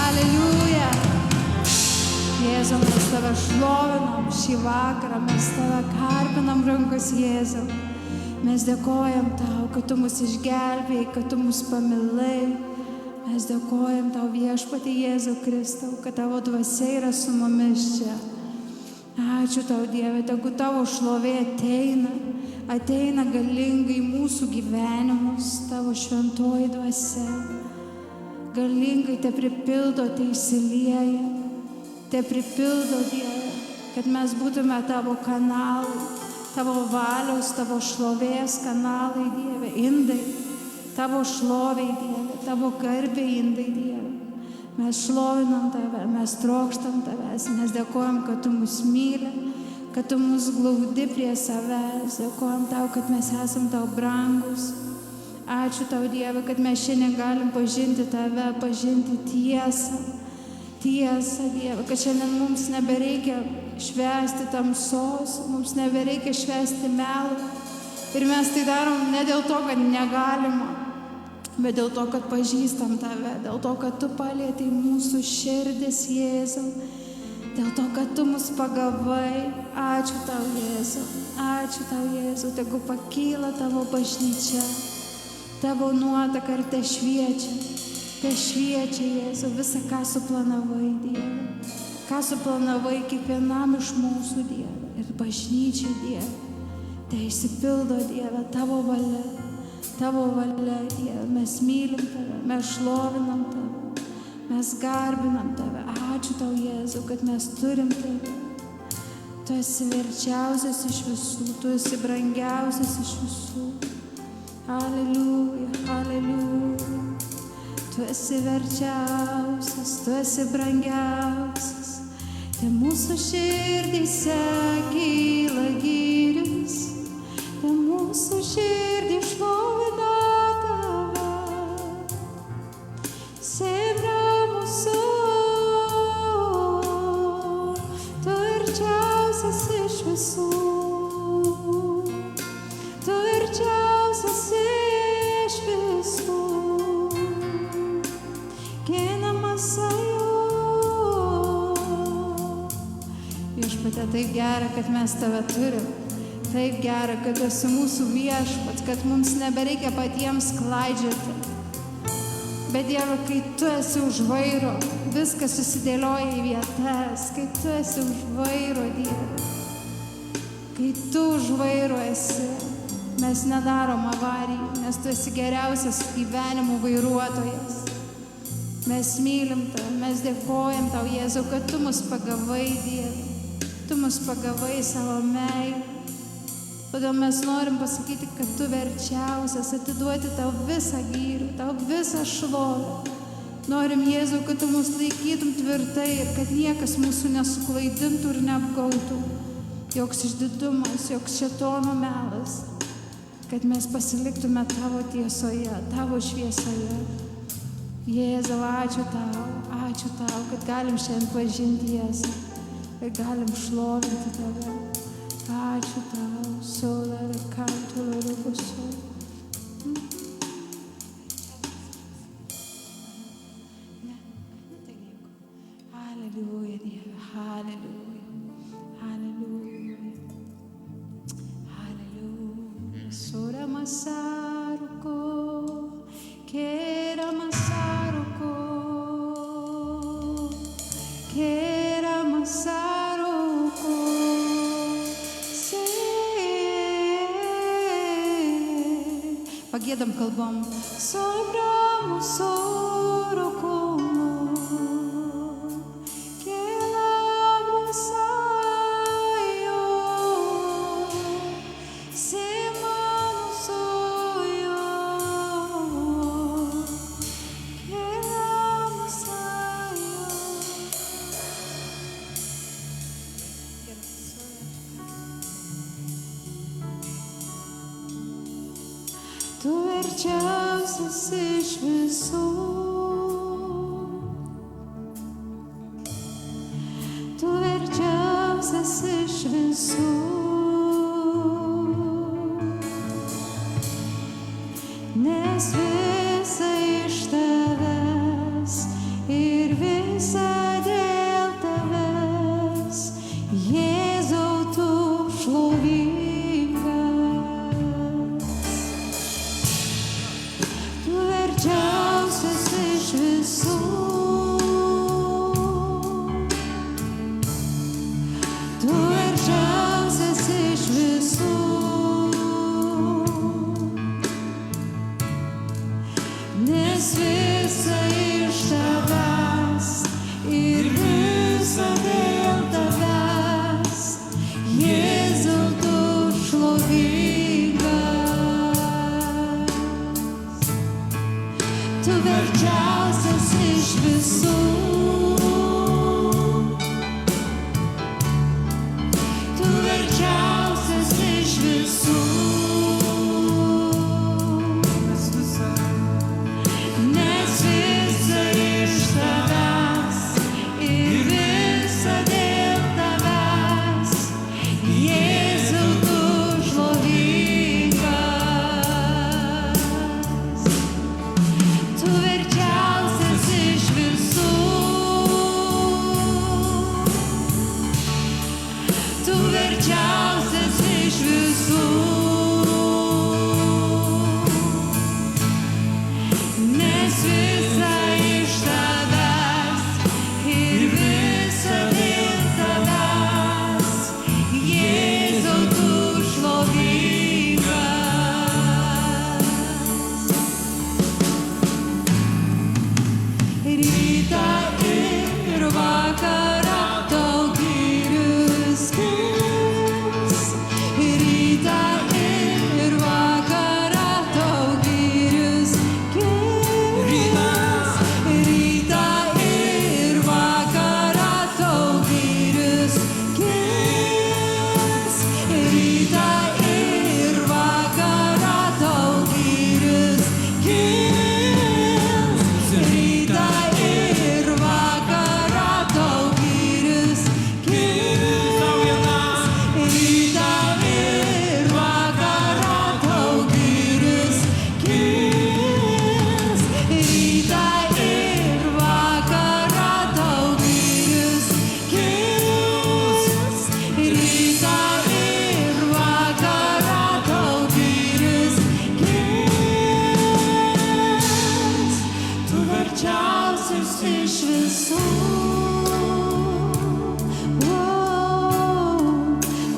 Aleliuja. Jėzau, mes tave šlovinam šį vakarą, mes tave garbinam rankos Jėzau. Mes dėkojam tau, kad tu mus išgelbėjai, kad tu mus pamilai. Mes dėkojam tau viešpatie Jėzau Kristau, kad tavo dvasia yra su mumis čia. Ačiū tau Dieve, tegu tavo šlovė ateina galingai mūsų gyvenimus, tavo šventoji dvasia. Galingai te pripildo, te įsilieja, te pripildo Dieve, kad mes būtume tavo kanalai, tavo valios, tavo šlovės kanalai Dieve, indai, tavo šloviai Dieve, tavo garbė indai Dieve. Mes šlovinam tave, mes trokštam tavęs, mes dėkojam, kad tu mus myli, kad tu mus glaudi prie savęs, dėkojam tau, kad mes esam tau brangus. Ačiū tau Dieve, kad mes šiandien galim pažinti tave, pažinti tiesą Dieve, kad šiandien mums nebereikia švęsti tamsos, mums nebereikia švęsti melų. Ir mes tai darom ne dėl to, kad negalima, bet dėl to, kad pažįstam tave, dėl to, kad tu palietei mūsų širdis Jėzau, dėl to, kad tu mus pagavai. Ačiū tau Jėzau, tegu pakyla tavo bažnyčia, tavo nuotaka ir te šviečia Jėzau visą, ką suplanavai Dieve, ką suplanavai kiekvienam iš mūsų Dieve ir bažnyčiai Dieve. Tai išsipildo Dieve tavo valia Dieve, mes mylim tave, mes šlovinam tave, mes garbinam tave. Ačiū tau Jėzau, kad mes turim tave. Tu esi verčiausias iš visų, tu esi brangiausias iš visų. Aleliuja, aleliuja. Tu esi verčiausias, tu esi brangiausias. Te mūsų širdyse kyla gyrius, te mūsų širdį šlovina tave. Sėbra mūsų, tu arčiausias iš visų, tu arčiausias iš visų. Viešpatie, taip gera, kad mes tave turim. Taip gera, kad esi mūsų viešpats, kad mums nebereikia patiems klaidžioti. Bet Dieve, kai tu esi už vairo, viskas susidėlioja į vietas. Kai tu esi už vairo, Dieve, kai tu už vairo esi, mes nedarom avarijų, nes tu esi geriausias gyvenimo vairuotojas. Mes mylim tave, mes dėkojam tau, Jėzau, kad tu mus pagavai, Dieve. Tu mus pagavai savo meilę. Todėl mes norim pasakyti, kad tu verčiausias, atiduoti tau visą gyrių, tau visą šlovę. Norim, Jėzau, kad tu mus laikytum tvirtai ir kad niekas mūsų nesuklaidintų ir neapgautų. Joks išdidumas, joks šėtono melas. Kad mes pasiliktume tavo tiesoje, tavo šviesoje. Jėzau, ačiū tau, kad galim šiandien pažinti Jėzų. Ir galim šlovinti tave. Ačiū tau, sola ir kanto loribuso. Aleliuja, Dieve, aleliuja, aleliuja, aleliuja. Sora masaruko, kera masaruko, kera masaruko. Pagėdam kalbom. Sobramo soro como que la sayo se mano soyo que la sayo. Tu verčiausias iš visų, tu verčiausias iš visų, nes visa iš tavęs ir visa verčiausias iš visų.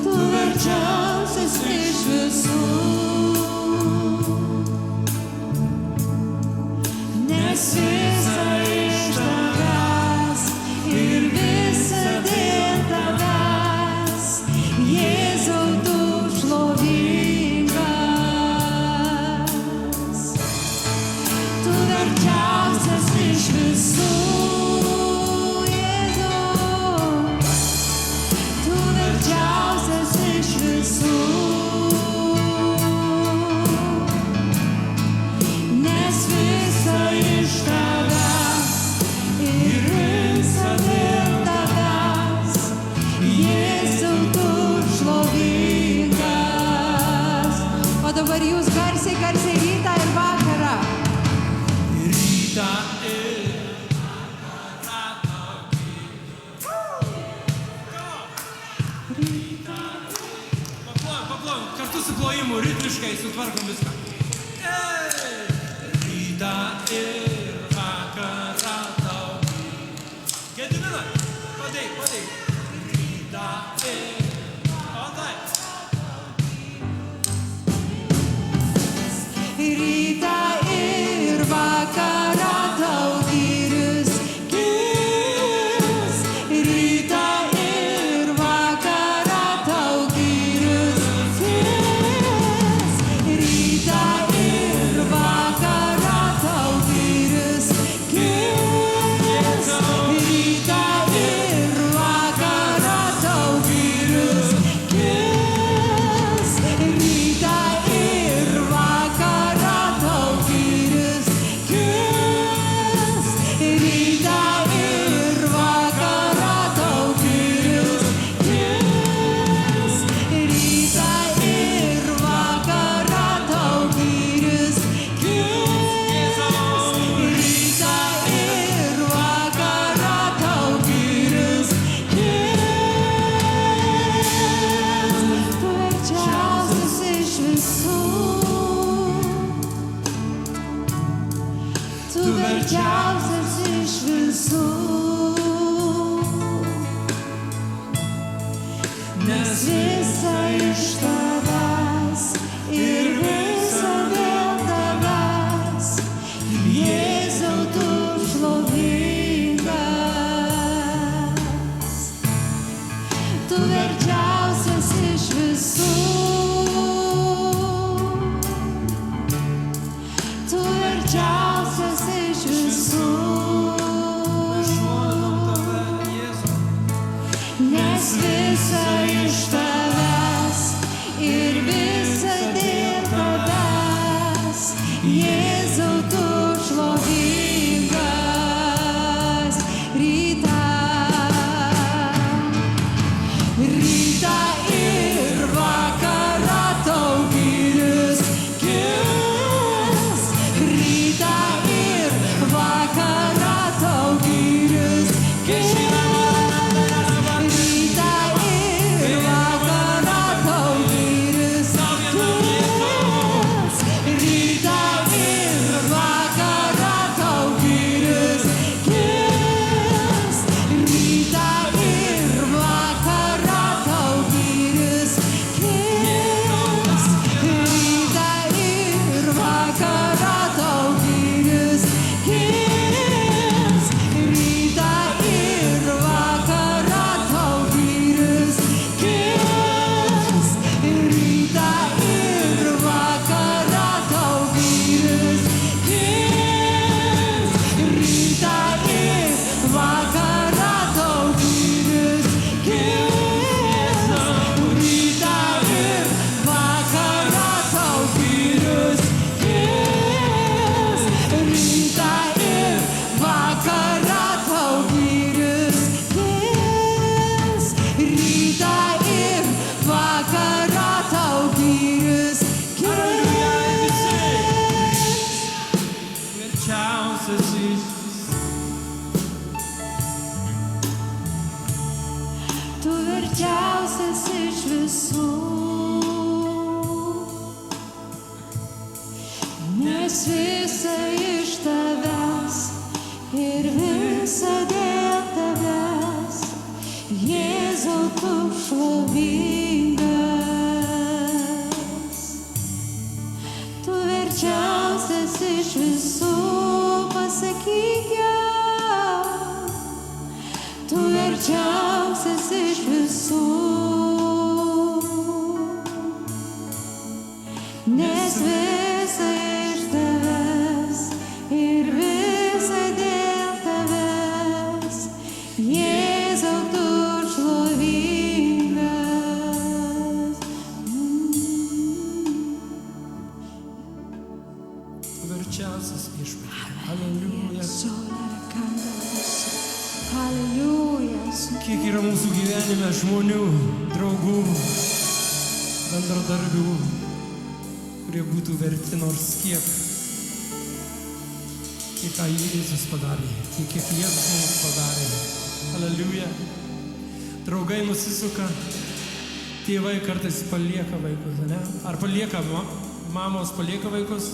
Tu verčiausias iš visų. Nes visa iš tavęs ir visa dėl tavęs. Jėzau, tu šlovingas. Tu verčiausias iš visų. Jėzau, tu verčiausias iš visų. Nes visa iš tavęs ir visa dėl tavęs. Jėzau, tu šlovingas. O dabar jūs garsiai rytą ir vakarą. Rytą ir paplojam, kartu su plojimu, ritmiškai sutvarkom viską. Rytą ir vakarą tau. Gediminai, padėk. Rytą ir... O taip. Rytą ir vakarą tau gyrius gis. Rytą ir vakarą tau gyrius gis. Rytą ir vakarą tau gyrius gis. Rytą ir vakarą tau gyrius gis. Rytą ir vakarą tau gyrius gis. Rytą ir vakarą tau gyrius gis. Rytą ir vakarą tau gyrius gis. Rytą ir vakarą tau gyrius gis. Tu verčiausias iš visų. Nes visa iš tavęs ir visa dėl tavęs. Jėzau, tu šlovingas. Tu verčiausias iš visų. Tu verčiausias iš visų. Nes visa iš tavęs ir visa dėl tavęs. Jėzau, tu šlovingas. Rytą ir vakarą tau gyrius gis. Rytą ir vakarą tau gyrius gis. Rytą ir vakarą tau gyrius gis. Rytą ir vakarą tau gyrius gis. Rytą ir vakarą tau gyrius gis. Rytą ir vakarą tau gyrius gis. Rytą ir vakarą tau gyrius gis. Rytą ir vakarą tau gyrius gis. Rytą ir vakarą tau gyrius gis. Rytą ir vakarą tau gyrius gis. Rytą ir vakarą tau gyrius gis. Rytą ir vakarą tau gyrius gis. Verčiausias iš... Tu verčiausias iš visų. Nes visa iš tavęs ir visa visa dėl tavęs, Jėzau, tu šlovingas. Tu verčiausias iš visų, pasakyk jam. Tu verčiausias iš visų, nes visa iš tavęs ir visa dėl tavęs, Jėzau, tu šlovingas. Verčiausias viešpatie. Aleliuja. Halleluja. Kiek yra mūsų gyvenime žmonių, draugų, bendradarbių, kurie būtų verti nors kiek ką Jėzus padarė, kiek Jėzus mums padarė. Aleliuja. Draugai nusisuka, tėvai kartais palieka vaikus, ne? Ar palieka mamos palieka vaikus?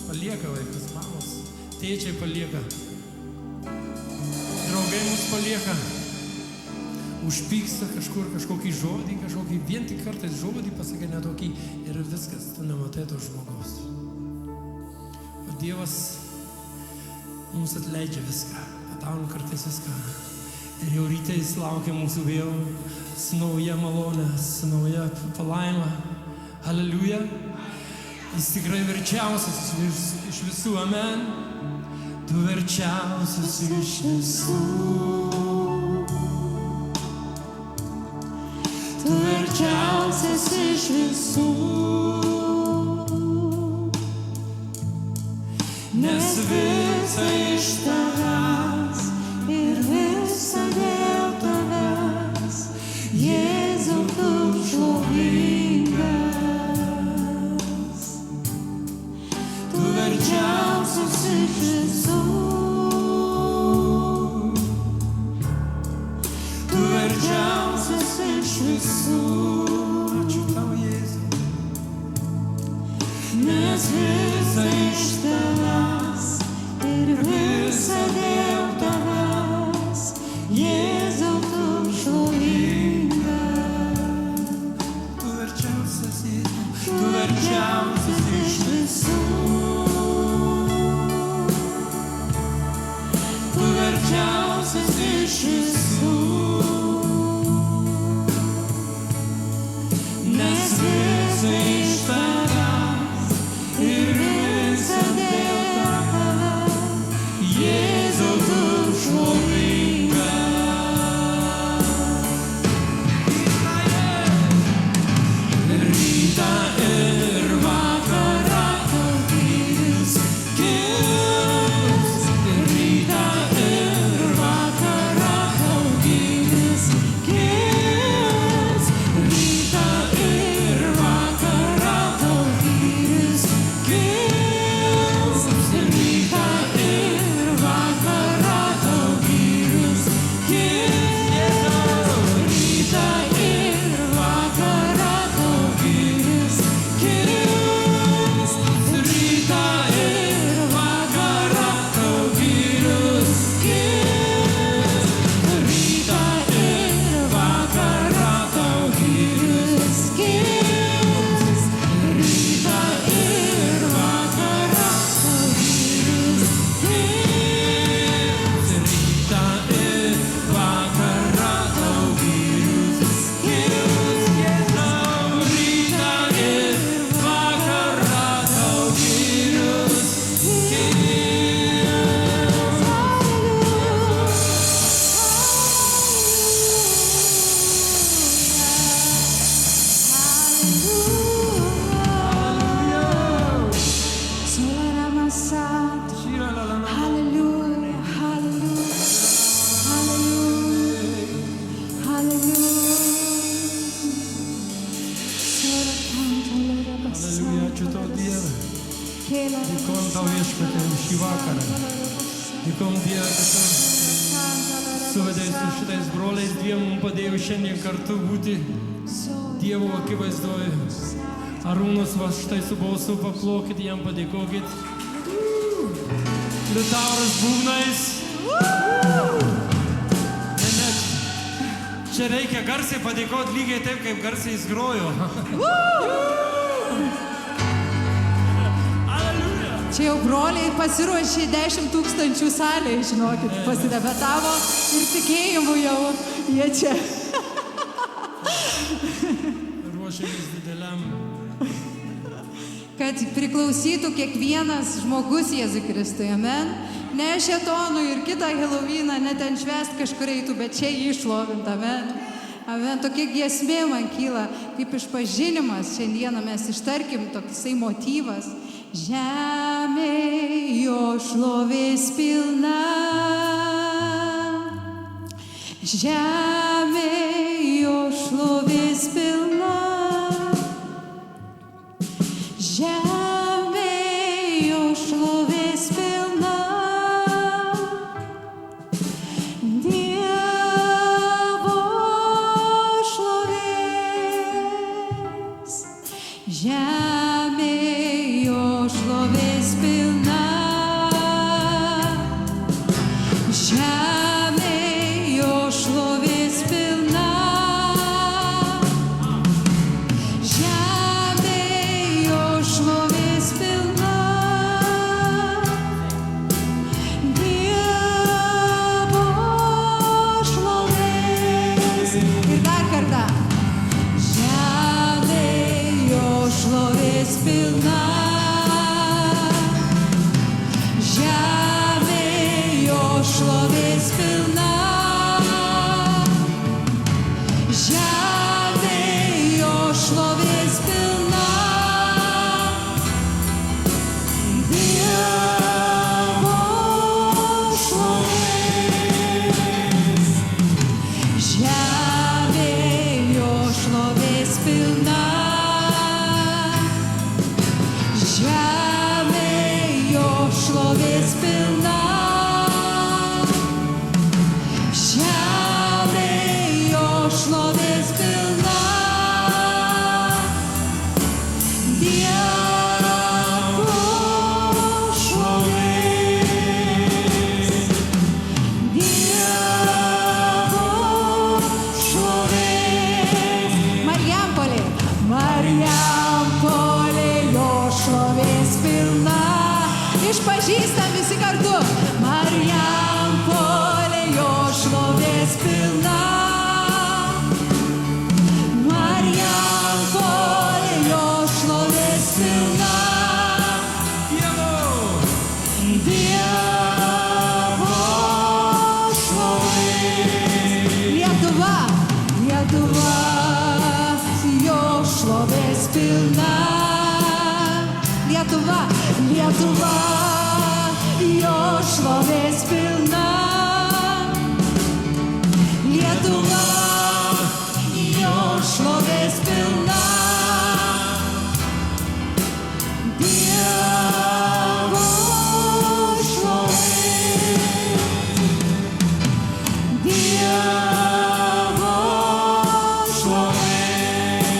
Palieka vaikus, mamos. Tėčiai palieka. Draugai mus palieka. Užpyksta kažkur kažkokį žodį, kažkokį vien tik kartais žodį pasakė netokį ir viskas, tu nematai to žmogaus. O Dievas mums atleidžia viską, patauna kartais viską. Ir jau ryte jis laukia mūsų vėl su nauja malonė, su nauja palaima. Halleluja. Jis tikrai verčiausias iš visų, amen. Tu verčiausias iš visų. Tu verčiausias iš visų. Nes visa iš tavęs ir visa dėl tavęs, Jėzau, tu šlovingas. Tu verčiausias iš visų. Tu verčiausias iš visų. Ačiū tau, Jėzau. Nes visa iš tavęs ir visa dėl tavęs, Jėzau, tu šlovingas. Tu verčiausias, Jėzau, tu verčiausias iš visų. Tu verčiausias iš visų. Nes visa iš tavęs ir visa dėl tavęs, Jėzau, tu šlovingas. Rytą ir vakarą tau gyris kils. Rytą ir vakarą tau gyris kils. Rytą ir vakarą tau gyris kils. Rytą ir vakarą tau gyris kils. Rytą ir vakarą tau gyris kils. Rytą ir vakarą tau gyris kils. Rytą ir vakarą tau gyris kils. Rytą ir vakarą tau gyris kils. Rytą ir vakarą tau gyris kils. Jėzau, rytą ir vakarą tau gyris Hallelujah, hallelujah, hallelujah, Halleluja, ačiū tau, Dieve. Dėkojom tau, viešpatie, už šį vakarą. Dėkojom, Dieve, kad tu suvedai su šitais broliais dviem, mums padėjau šiandien kartu būti Dievo akivaizdoje. Arūnas va štai su balsu paplokit, jam padėkokit. Liutauras būgnais. reikia garsiai padėkoti lygiai taip, kaip garsiai jis grojo. Aleliuja. Čia jau broliai pasiruošė 10 000 salėje, žinokit, pasidebetavo ir tikėjimu jau jie čia. Ruošiamės dideliam. Kad priklausytų kiekvienas žmogus Jėzui Kristui, amen. Ne šėtonui ir kitą Helovyną, ne ten švęst kažkur eitų, bet čia jį šlovint, amen. Amen. Tokia giesmė man kyla, kaip išpažinimas. Šiandieną mes ištarkim toksai motyvas. Žemė jo šlovės pilna. Žemė jo šlovės pilna. Žemė jo šlovės pilna. Dievo šlovės. Žemė jo šlovės pilna. Žemė jo šlovės pilna. Žemė jo šlovės pilna. Dievo šlovės. Ir dar kartą. Žemė jo šlovės pilna. Žemė jo šlovės pilna. Žemė jo šlovės pilna. Dievo šlovės. Žemė jo šlovės pilna. Žemė jo šlovės pilna. Žemė jo šlovės pilna. Dievo šlovės. Dievo šlovės. Marijampolė. Marijampolė jo šlovės pilna. Išpažįstam visi kartu. Marijampolė jo šlovės pilna. Marijampolė jo šlovės pilna. Dievo šlovės. Lietuva. Lietuva jo šlovės pilna. Lietuva. Lietuva jo šlovės pilna. Lietuva jo šlovės pilna. Dievo šlovės. Dievo šlovės.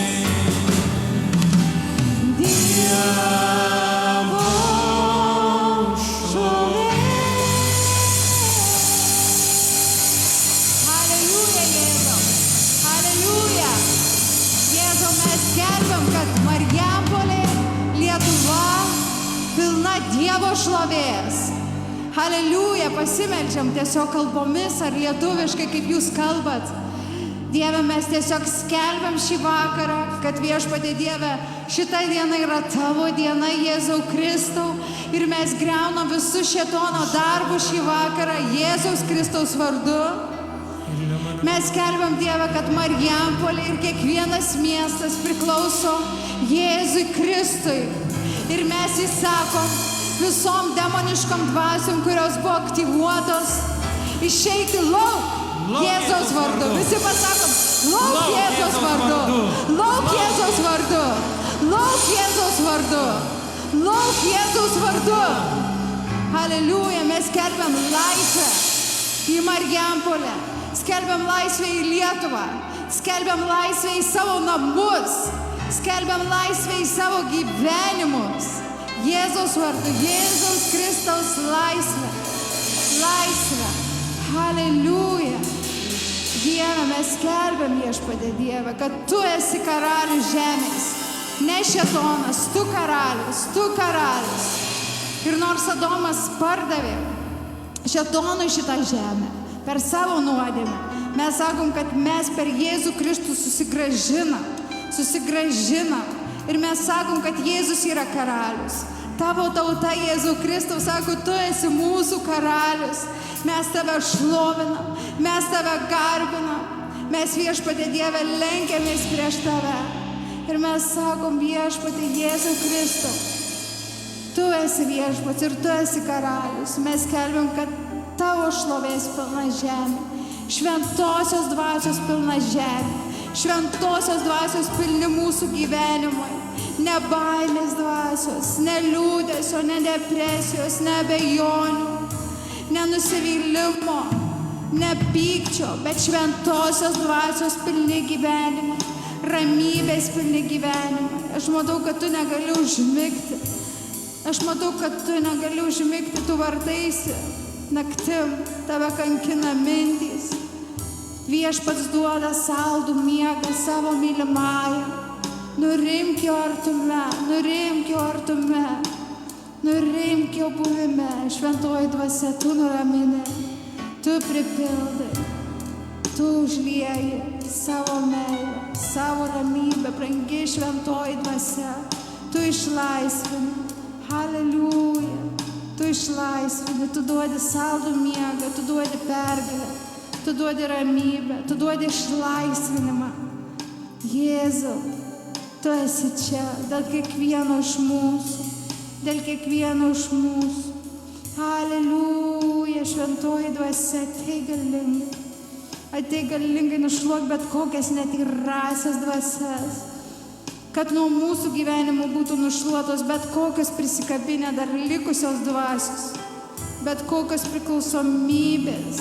Dievo šlovės. Aleliuja, Jėzau. Aleliuja. Jėzau, mes skelbiam, kad Marijampolė, Lietuva pilna Dievo šlovės. Aleliuja, pasimeldžiam tiesiog kalbomis ar lietuviškai, kaip jūs kalbat. Dieve, mes tiesiog skelbiam šį vakarą, kad Viešpatie Dieve, šita diena yra tavo diena, Jėzau Kristau, ir mes griaunam visus šėtono darbus šį vakarą Jėzaus Kristaus vardu. Mes skelbiam, Dieve, kad Marijampolė ir kiekvienas miestas priklauso Jėzui Kristui. Ir mes įsakom visom demoniškom dvasiom, kurios buvo aktyvuotos, išeiti lauk Jėzaus vardu. Visi pasakom, lauk Jėzaus vardu. Lauk Jėzaus vardu. Lauk Jėzaus vardu. Lauk Jėzaus vardu. Aleliuja, mes skelbiam laisvę į Marijampolę. Skelbiam laisvę į Lietuvą. Skelbiam laisvę į savo namus. Skelbiam laisvę į savo gyvenimus. Jėzaus vardu, Jėzaus Kristaus laisvę. Laisvę. Aleliuja. Dieve, mes skelbiam Viešpatie Dieve, kad Tu esi karalius žemės. Ne šėtonas, Tu karalius, Tu karalius. Ir nors Adomas pardavė šėtonui šitą žemę per savo nuodėmę, mes sakom, kad mes per Jėzų Kristų susigrąžinam. Ir mes sakom, kad Jėzus yra karalius. Tavo tauta, Jėzų Kristų, sako, Tu esi mūsų karalius. Mes Tave šlovinam, mes Tave garbinam. Mes Viešpatie Dieve lenkiamės prieš Tave. Ir mes sakom, Viešpatie Jėzų Kristų, Tu esi viešpats ir Tu esi karalius. Mes skelbiam, kad Tavo šlovės pilna žemė. Šventosios dvasios pilna žemė. Šventosios dvasios pilni mūsų gyvenimai. Ne baimės dvasios, ne liūdesio, ne depresijos, ne abejonių, ne nusivylimo, ne pykčio, bet šventosios dvasios pilni gyvenimai. Ramybės pilni gyvenimai. Aš matau, kad Tu negali užmigti. Tu vartaisi naktim, Tave kankina mintys. Viešpats duoda saldų miegą savo mylimąją. Nurimk jo artume, nurimk jo buvime. Šventoji dvasia, Tu nuramini, Tu pripildai, Tu užlieji savo meilę, savo ramybę, brangi šventoji dvasia. Tu išlaisvini, haleliuja, Tu išlaisvini, Tu duodi saldų miegą, Tu duodi pergalę, Tu duodi ramybę, Tu duodi išlaisvinimą. Jėzau, Tu esi čia dėl kiekvieno iš mūsų. Haleliuja, šventoji dvasia, ateik galingai nušluok bet kokias netyrasias dvasias, kad nuo mūsų gyvenimo būtų nušluotos bet kokios prisikabinę dar likusios dvasios, bet kokios priklausomybės.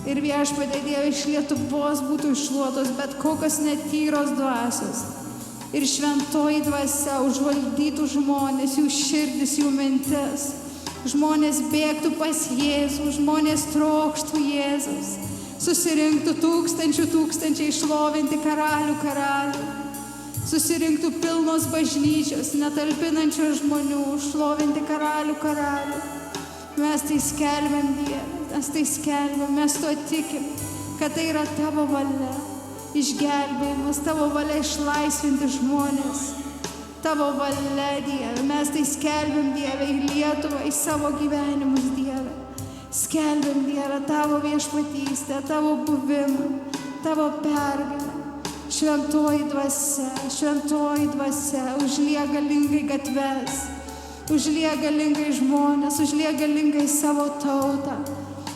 Ir Viešpatie Dieve, iš Lietuvos būtų iššluotos bet kokios netyros dvasios. Ir šventoji dvasia užvaldytų žmonės, jų širdis, jų mintis. Žmonės bėgtų pas Jėzų, žmonės trokštų Jėzus. Susirinktų tūkstančiai šlovinti karalių. Susirinktų pilnos bažnyčios, netalpinančios žmonių, šlovinti karalių. Mes tai skelbiam, Dieve, mes tuo tikim, kad tai yra Tavo valia, išgelbėjimas, Tavo valia išlaisvinti žmonės, Tavo valia, Dieve, mes tai skelbiam, Dieve, į Lietuvą, į savo gyvenimus, Dieve. Skelbiam, Dieve, Tavo viešpatystę, Tavo buvimą, Tavo pergalę. Šventoji dvasia, užliek galingai gatves, užliek galingai žmonės, užliek galingai savo tautą,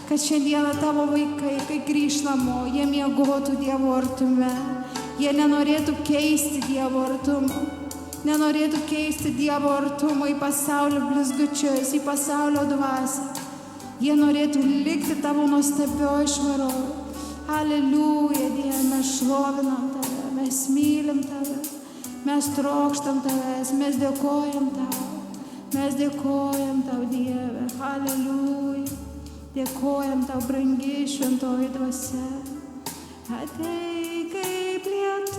kad šiandieną Tavo vaikai, kai grįš namo, jie miegotų Dievo artume, jie nenorėtų keisti Dievo artumo į pasaulio blizgučius, į pasaulio dvasią. Jie norėtų likti Tavo nuostabioje švaroje. Aleliuja, Dieve, mes šlovinam Tave, mes mylim Tave, mes trokštam Tavęs, mes dėkojam Tau, Dieve. Aleliuja, dėkojam Tau, brangi šventoji dvasia. Ateik kaip lietus,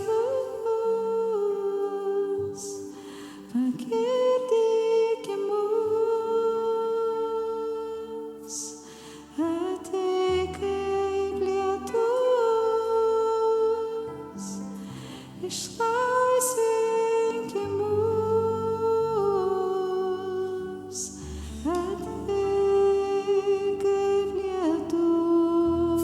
pakirtik į mus. Ateik kaip lietus, išlaisvink į mus. Ateik kaip lietus,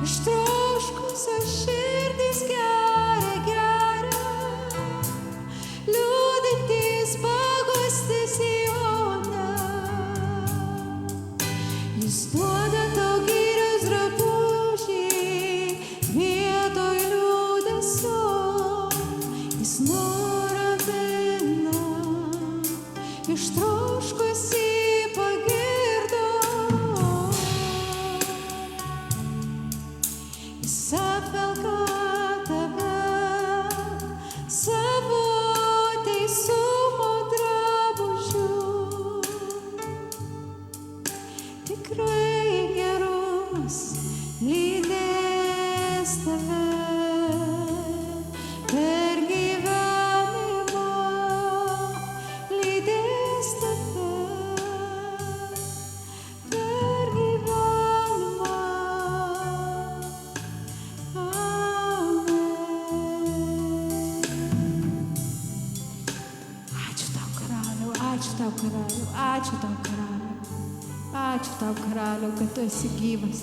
Ištroškusios širdys geria, geria, liūdintys paguosti Sioną. Jis duoda tau gyrios drabužį vietoj liūdesio. Jis nuramina ištroškusį pagirdo. Jis apvelka tave savo teisumo drabužiu. Tikrai gerumas lydės tave per gyvenimą, lydės tave per gyvenimą. Amen. Ačiū tau, karaliau, ačiū tau, karaliau, ačiū tau, karaliau. Ačiū tau, karaliau, kad tu esi gyvas,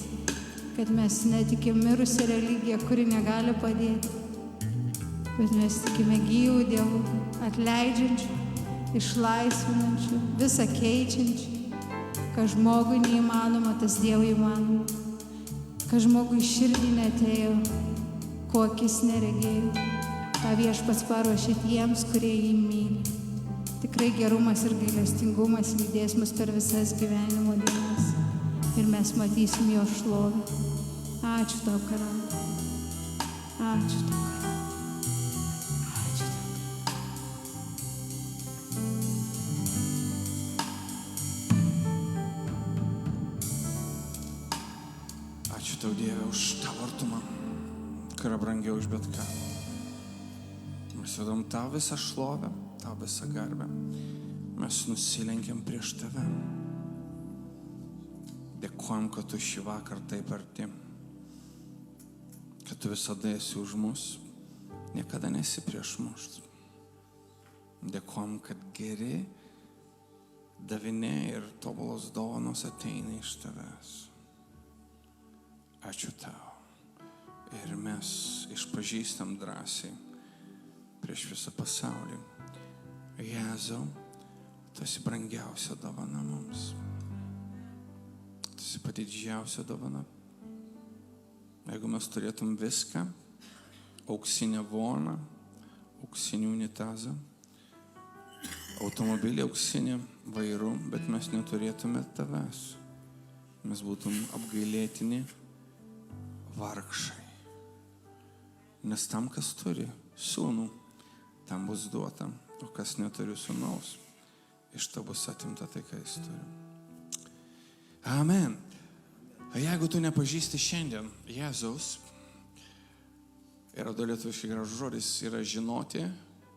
kad mes netikime mirusią religiją, kuri negali padėti, bet mes tikime gyvų Dievų, atleidžiančių, išlaisvinančių, visą keičiančių, kad žmogui neįmanoma, tas Dievui įmanoma, kad žmogui širdį netėjo, ko akis neregėjo, ką Viešpats paruošė tiems, kurie jį myli. Tikrai gerumas ir gailestingumas lydės mus per visas gyvenimo dienas ir mes matysim jo šlovę. Ačiū tau, karaliau. Ačiū tau, karaliau. Ačiū tau. Ačiū tau, Dieve, už tavo artumą, kuri brangiau už bet ką. Mes vedam tau visą šlovę, tau visą garbę. Mes nusilenkiam prieš tave. Dėkojam, kad tu šį vakar taip arti, kad tu visada esi už mus, niekada nesi prieš mus. Dėkojam, kad geri daviniai ir tobulos dovanos ateina iš tavęs. Ačiū tau. Ir mes išpažįstam drąsiai prieš visą pasaulį. Jėzau, tu esi brangiausia dovana mums. Tu esi pati didžiausia dovana. Jeigu mes turėtum viską, auksinę voną, auksinį unitazą, automobilį auksinį vairų, bet mes neturėtume tavęs. Mes būtum apgailėtini vargšai. Nes tam, kas turi sūnų, tam bus duota, o kas neturi sūnaus, iš to bus atimta tai, ką jis turi. Amen. Jeigu tu nepažįsti šiandien Jėzaus, yra du lietuviškai gražus žodis, yra žinoti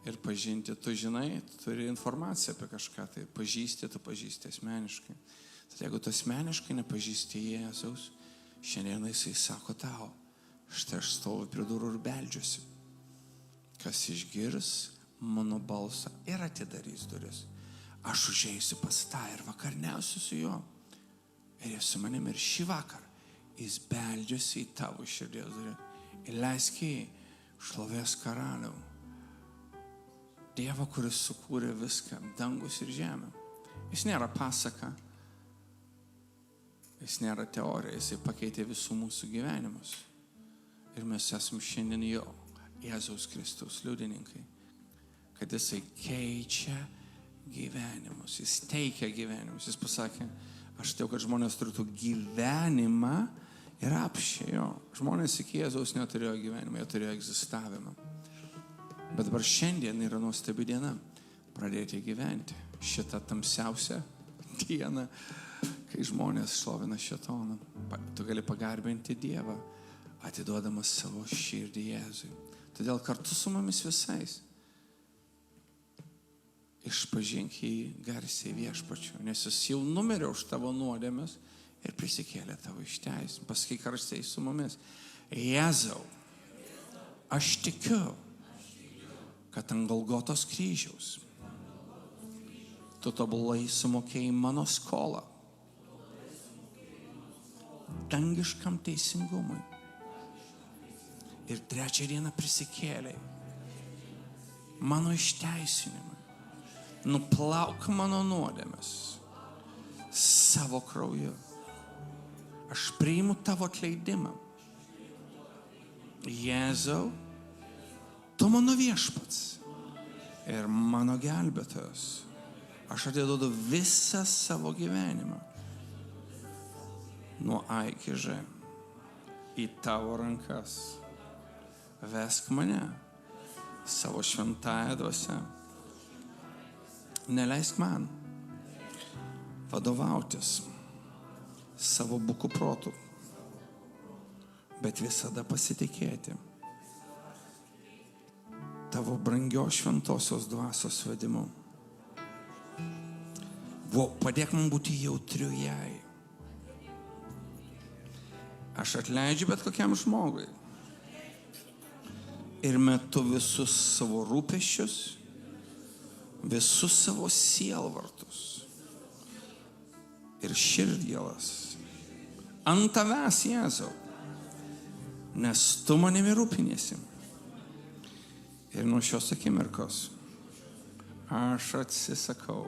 ir pažinti. Tu žinai, tu turi informaciją apie kažką, tai pažįsti, tu pažįsti asmeniškai. Tad jeigu tu asmeniškai nepažįsti Jėzaus, šiandien jisai sako tau, štai aš stoviu prie durų ir beldžiuosi. Kas išgirs mano balsą ir atidarys duris, aš užeisiu pas tą ir vakarniausiu su juo. Ir jis su manim ir šį vakarą jis beldžiasi į tavo širdies durį. Ir leisk jį, šlovės karaliau, Dievą, kuris sukūrė viską, dangus ir žemę. Jis nėra pasaka, jis nėra teorija, jisai pakeitė visų mūsų gyvenimus. Ir mes esame šiandien jo, Jėzaus Kristaus liudininkai, kad jisai keičia gyvenimus, jis teikia gyvenimus. Jis pasakė, aš tėjau, kad žmonės turėtų gyvenimą ir apšėjo. Žmonės iki Jėzaus neturėjo gyvenimą, jie turėjo egzistavimą. Bet dabar šiandien yra nuostabi diena pradėti gyventi šitą tamsiausią dieną, kai žmonės šlovina šėtoną. Tu gali pagarbinti Dievą, atiduodamas savo širdį Jėzui. Todėl kartu su mumis visais išpažink jį garsiai Viešpačiu, nes jis jau numirė už tavo nuodėmes ir prisikėlė tavo iš teisės. Pasakyk garsiai su mumis, Jėzau, aš tikiu, kad ant Golgotos kryžiaus tu tobulai sumokėjai mano skolą dangiškam teisingumui. ir trečią dieną prisikėlei. Mano išteisinimui. Nuplauk mano nuodėmes savo krauju. Aš priimu tavo atleidimą. Jėzau, tu mano viešpats ir mano gelbėtojas. Aš atiduodu visą savo gyvenimą nuo A iki Ž į tavo rankas. Vesk mane savo šventąją dvasią. Neleisk man vadovautis savo buku protu, bet visada pasitikėti tavo brangios šventosios dvasios vedimu. Padėk man būti jautriu jai. Aš atleidžiu bet kokiam žmogui ir metu visus savo rūpesčius, visus savo sielvartus ir širdgėlas ant tavęs, Jėzau, nes tu manimi rūpiniesi. Ir nuo šios akimirkos aš atsisakau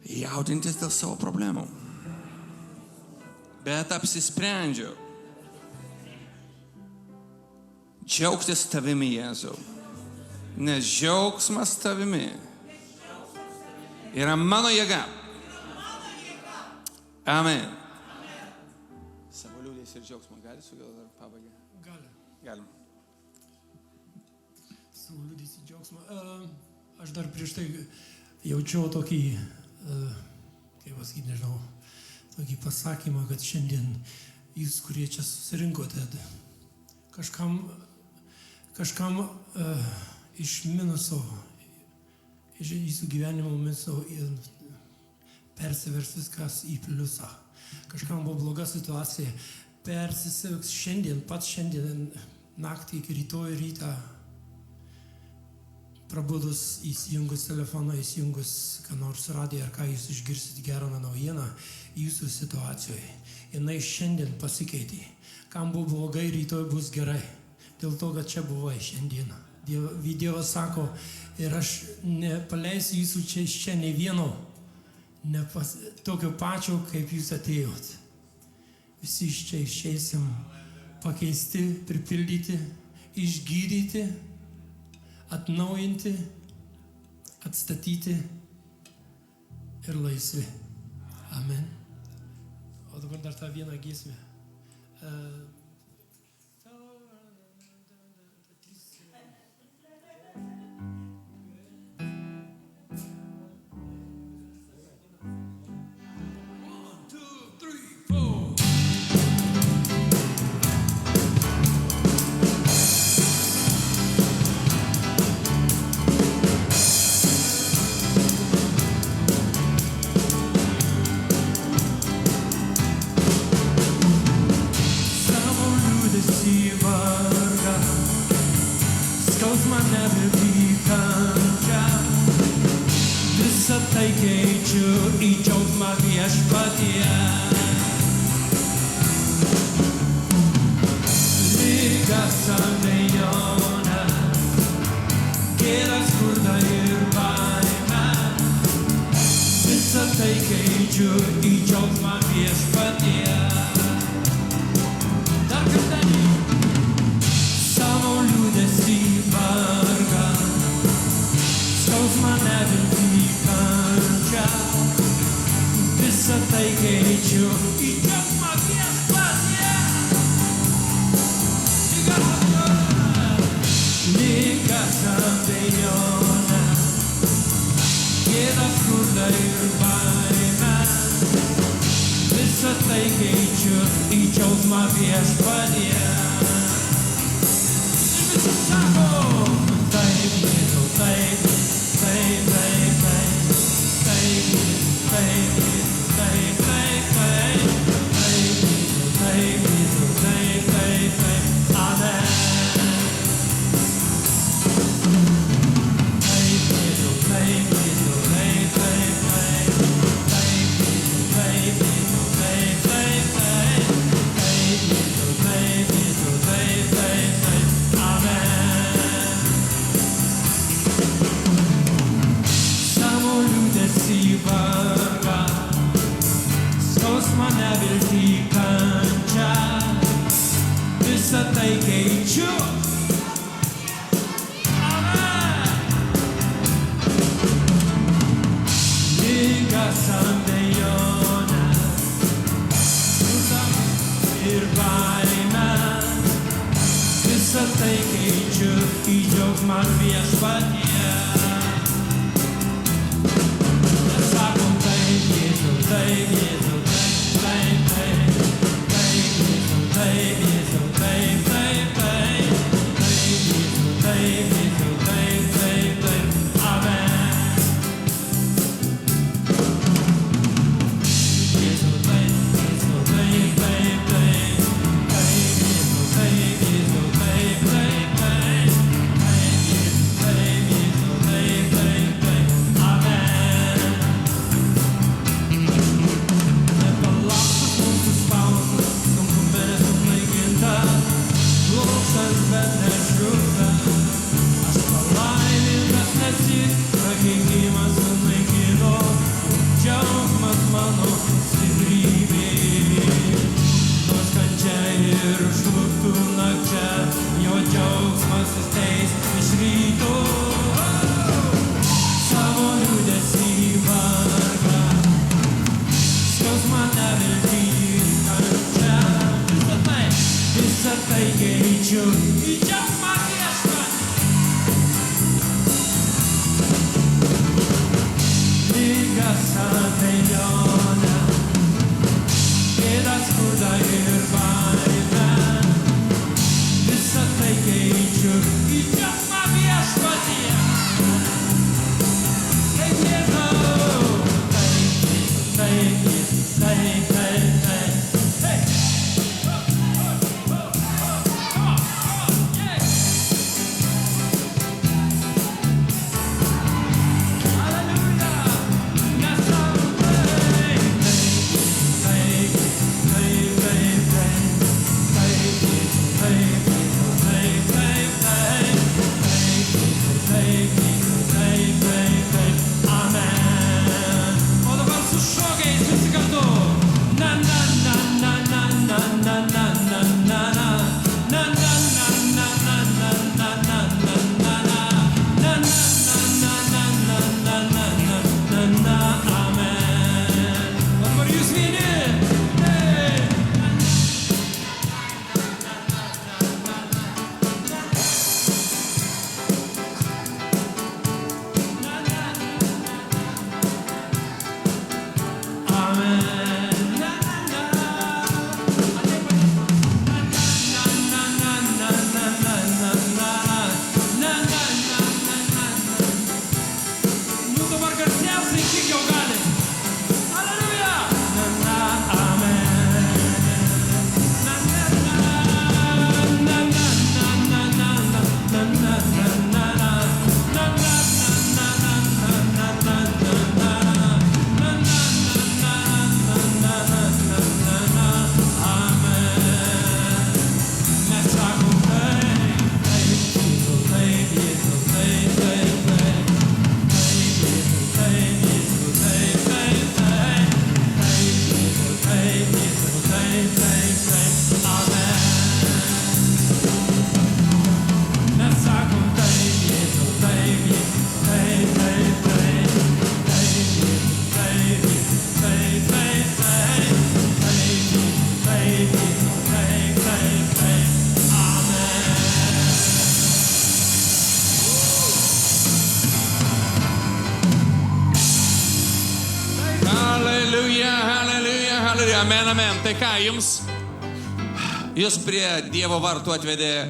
jaudintis dėl savo problemų, bet apsisprendžiu džiaugtis tavimi, Jėzau, nes džiaugsmas tavimi yra mano jėga. Amen. Savo liūdės ir džiaugsmą gali sugalvoti dar pabaigą? Galim. Savo liūdės ir džiaugsmą. Aš dar prieš tai jaučiau tokį, kaip pasakyti, nežinau, tokį pasakymą, kad šiandien jūs, kurie čia susirinkote, kažkam iš minuso, iš jūsų gyvenimo minuso persivers viskas į pliusą. Kažkam buvo bloga situacija, persisivers šiandien naktį iki rytoj rytą, prabudus, įsijungus telefoną, įsijungus ką nors radiją, ar ką jūs išgirsit gerą naujieną jūsų situacijoje. Jinai šiandien pasikeitė. Kam buvo blogai, rytoj bus gerai. Dėl to, kad čia buvai šiandieną. Dievas sako, ir aš nepaleisiu jūsų čia nei vieno, tokio pačio, kaip jūs atėjot. Visi iš čia išeisim pakeisti, pripildyti, išgydyti, atnaujinti, atstatyti ir laisvi. Amen. O dabar dar tą vieną giesmę. keičiu. Ligas abejonės, ir baimę, visą tai keičiu į džiaugsmą viešpatyje. Mes sakom taip, Jėzau, taip, Jėzau, taip, taip, taip, taip, Jėzau, taip, Jėzau, taip, taip, taip, taip, Jėzau, taip, Jėzau, taip, taip, taip, amen. Amen, amen. Tai ką, jūs prie Dievo vartų atvedė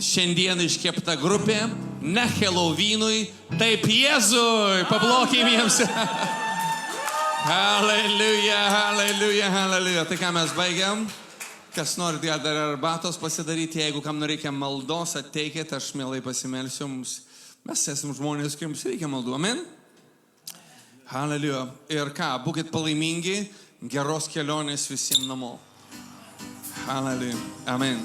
šiandien iškepta grupė, ne Halloweenui, taip Jėzui, paplokim jiems. Halleluja, halleluja, halleluja. Tai ką mes baigiam? Kas norit dar arbatos pasidaryti, jeigu kam reikia maldos, ateikit, aš mielai pasimelsiu. Mes esame žmonės, kuriems reikia maldų. Amen. Halleluja. Ir ką, būkit palaimingi. Geros kelionės visiems namo. Halleluja. Amen.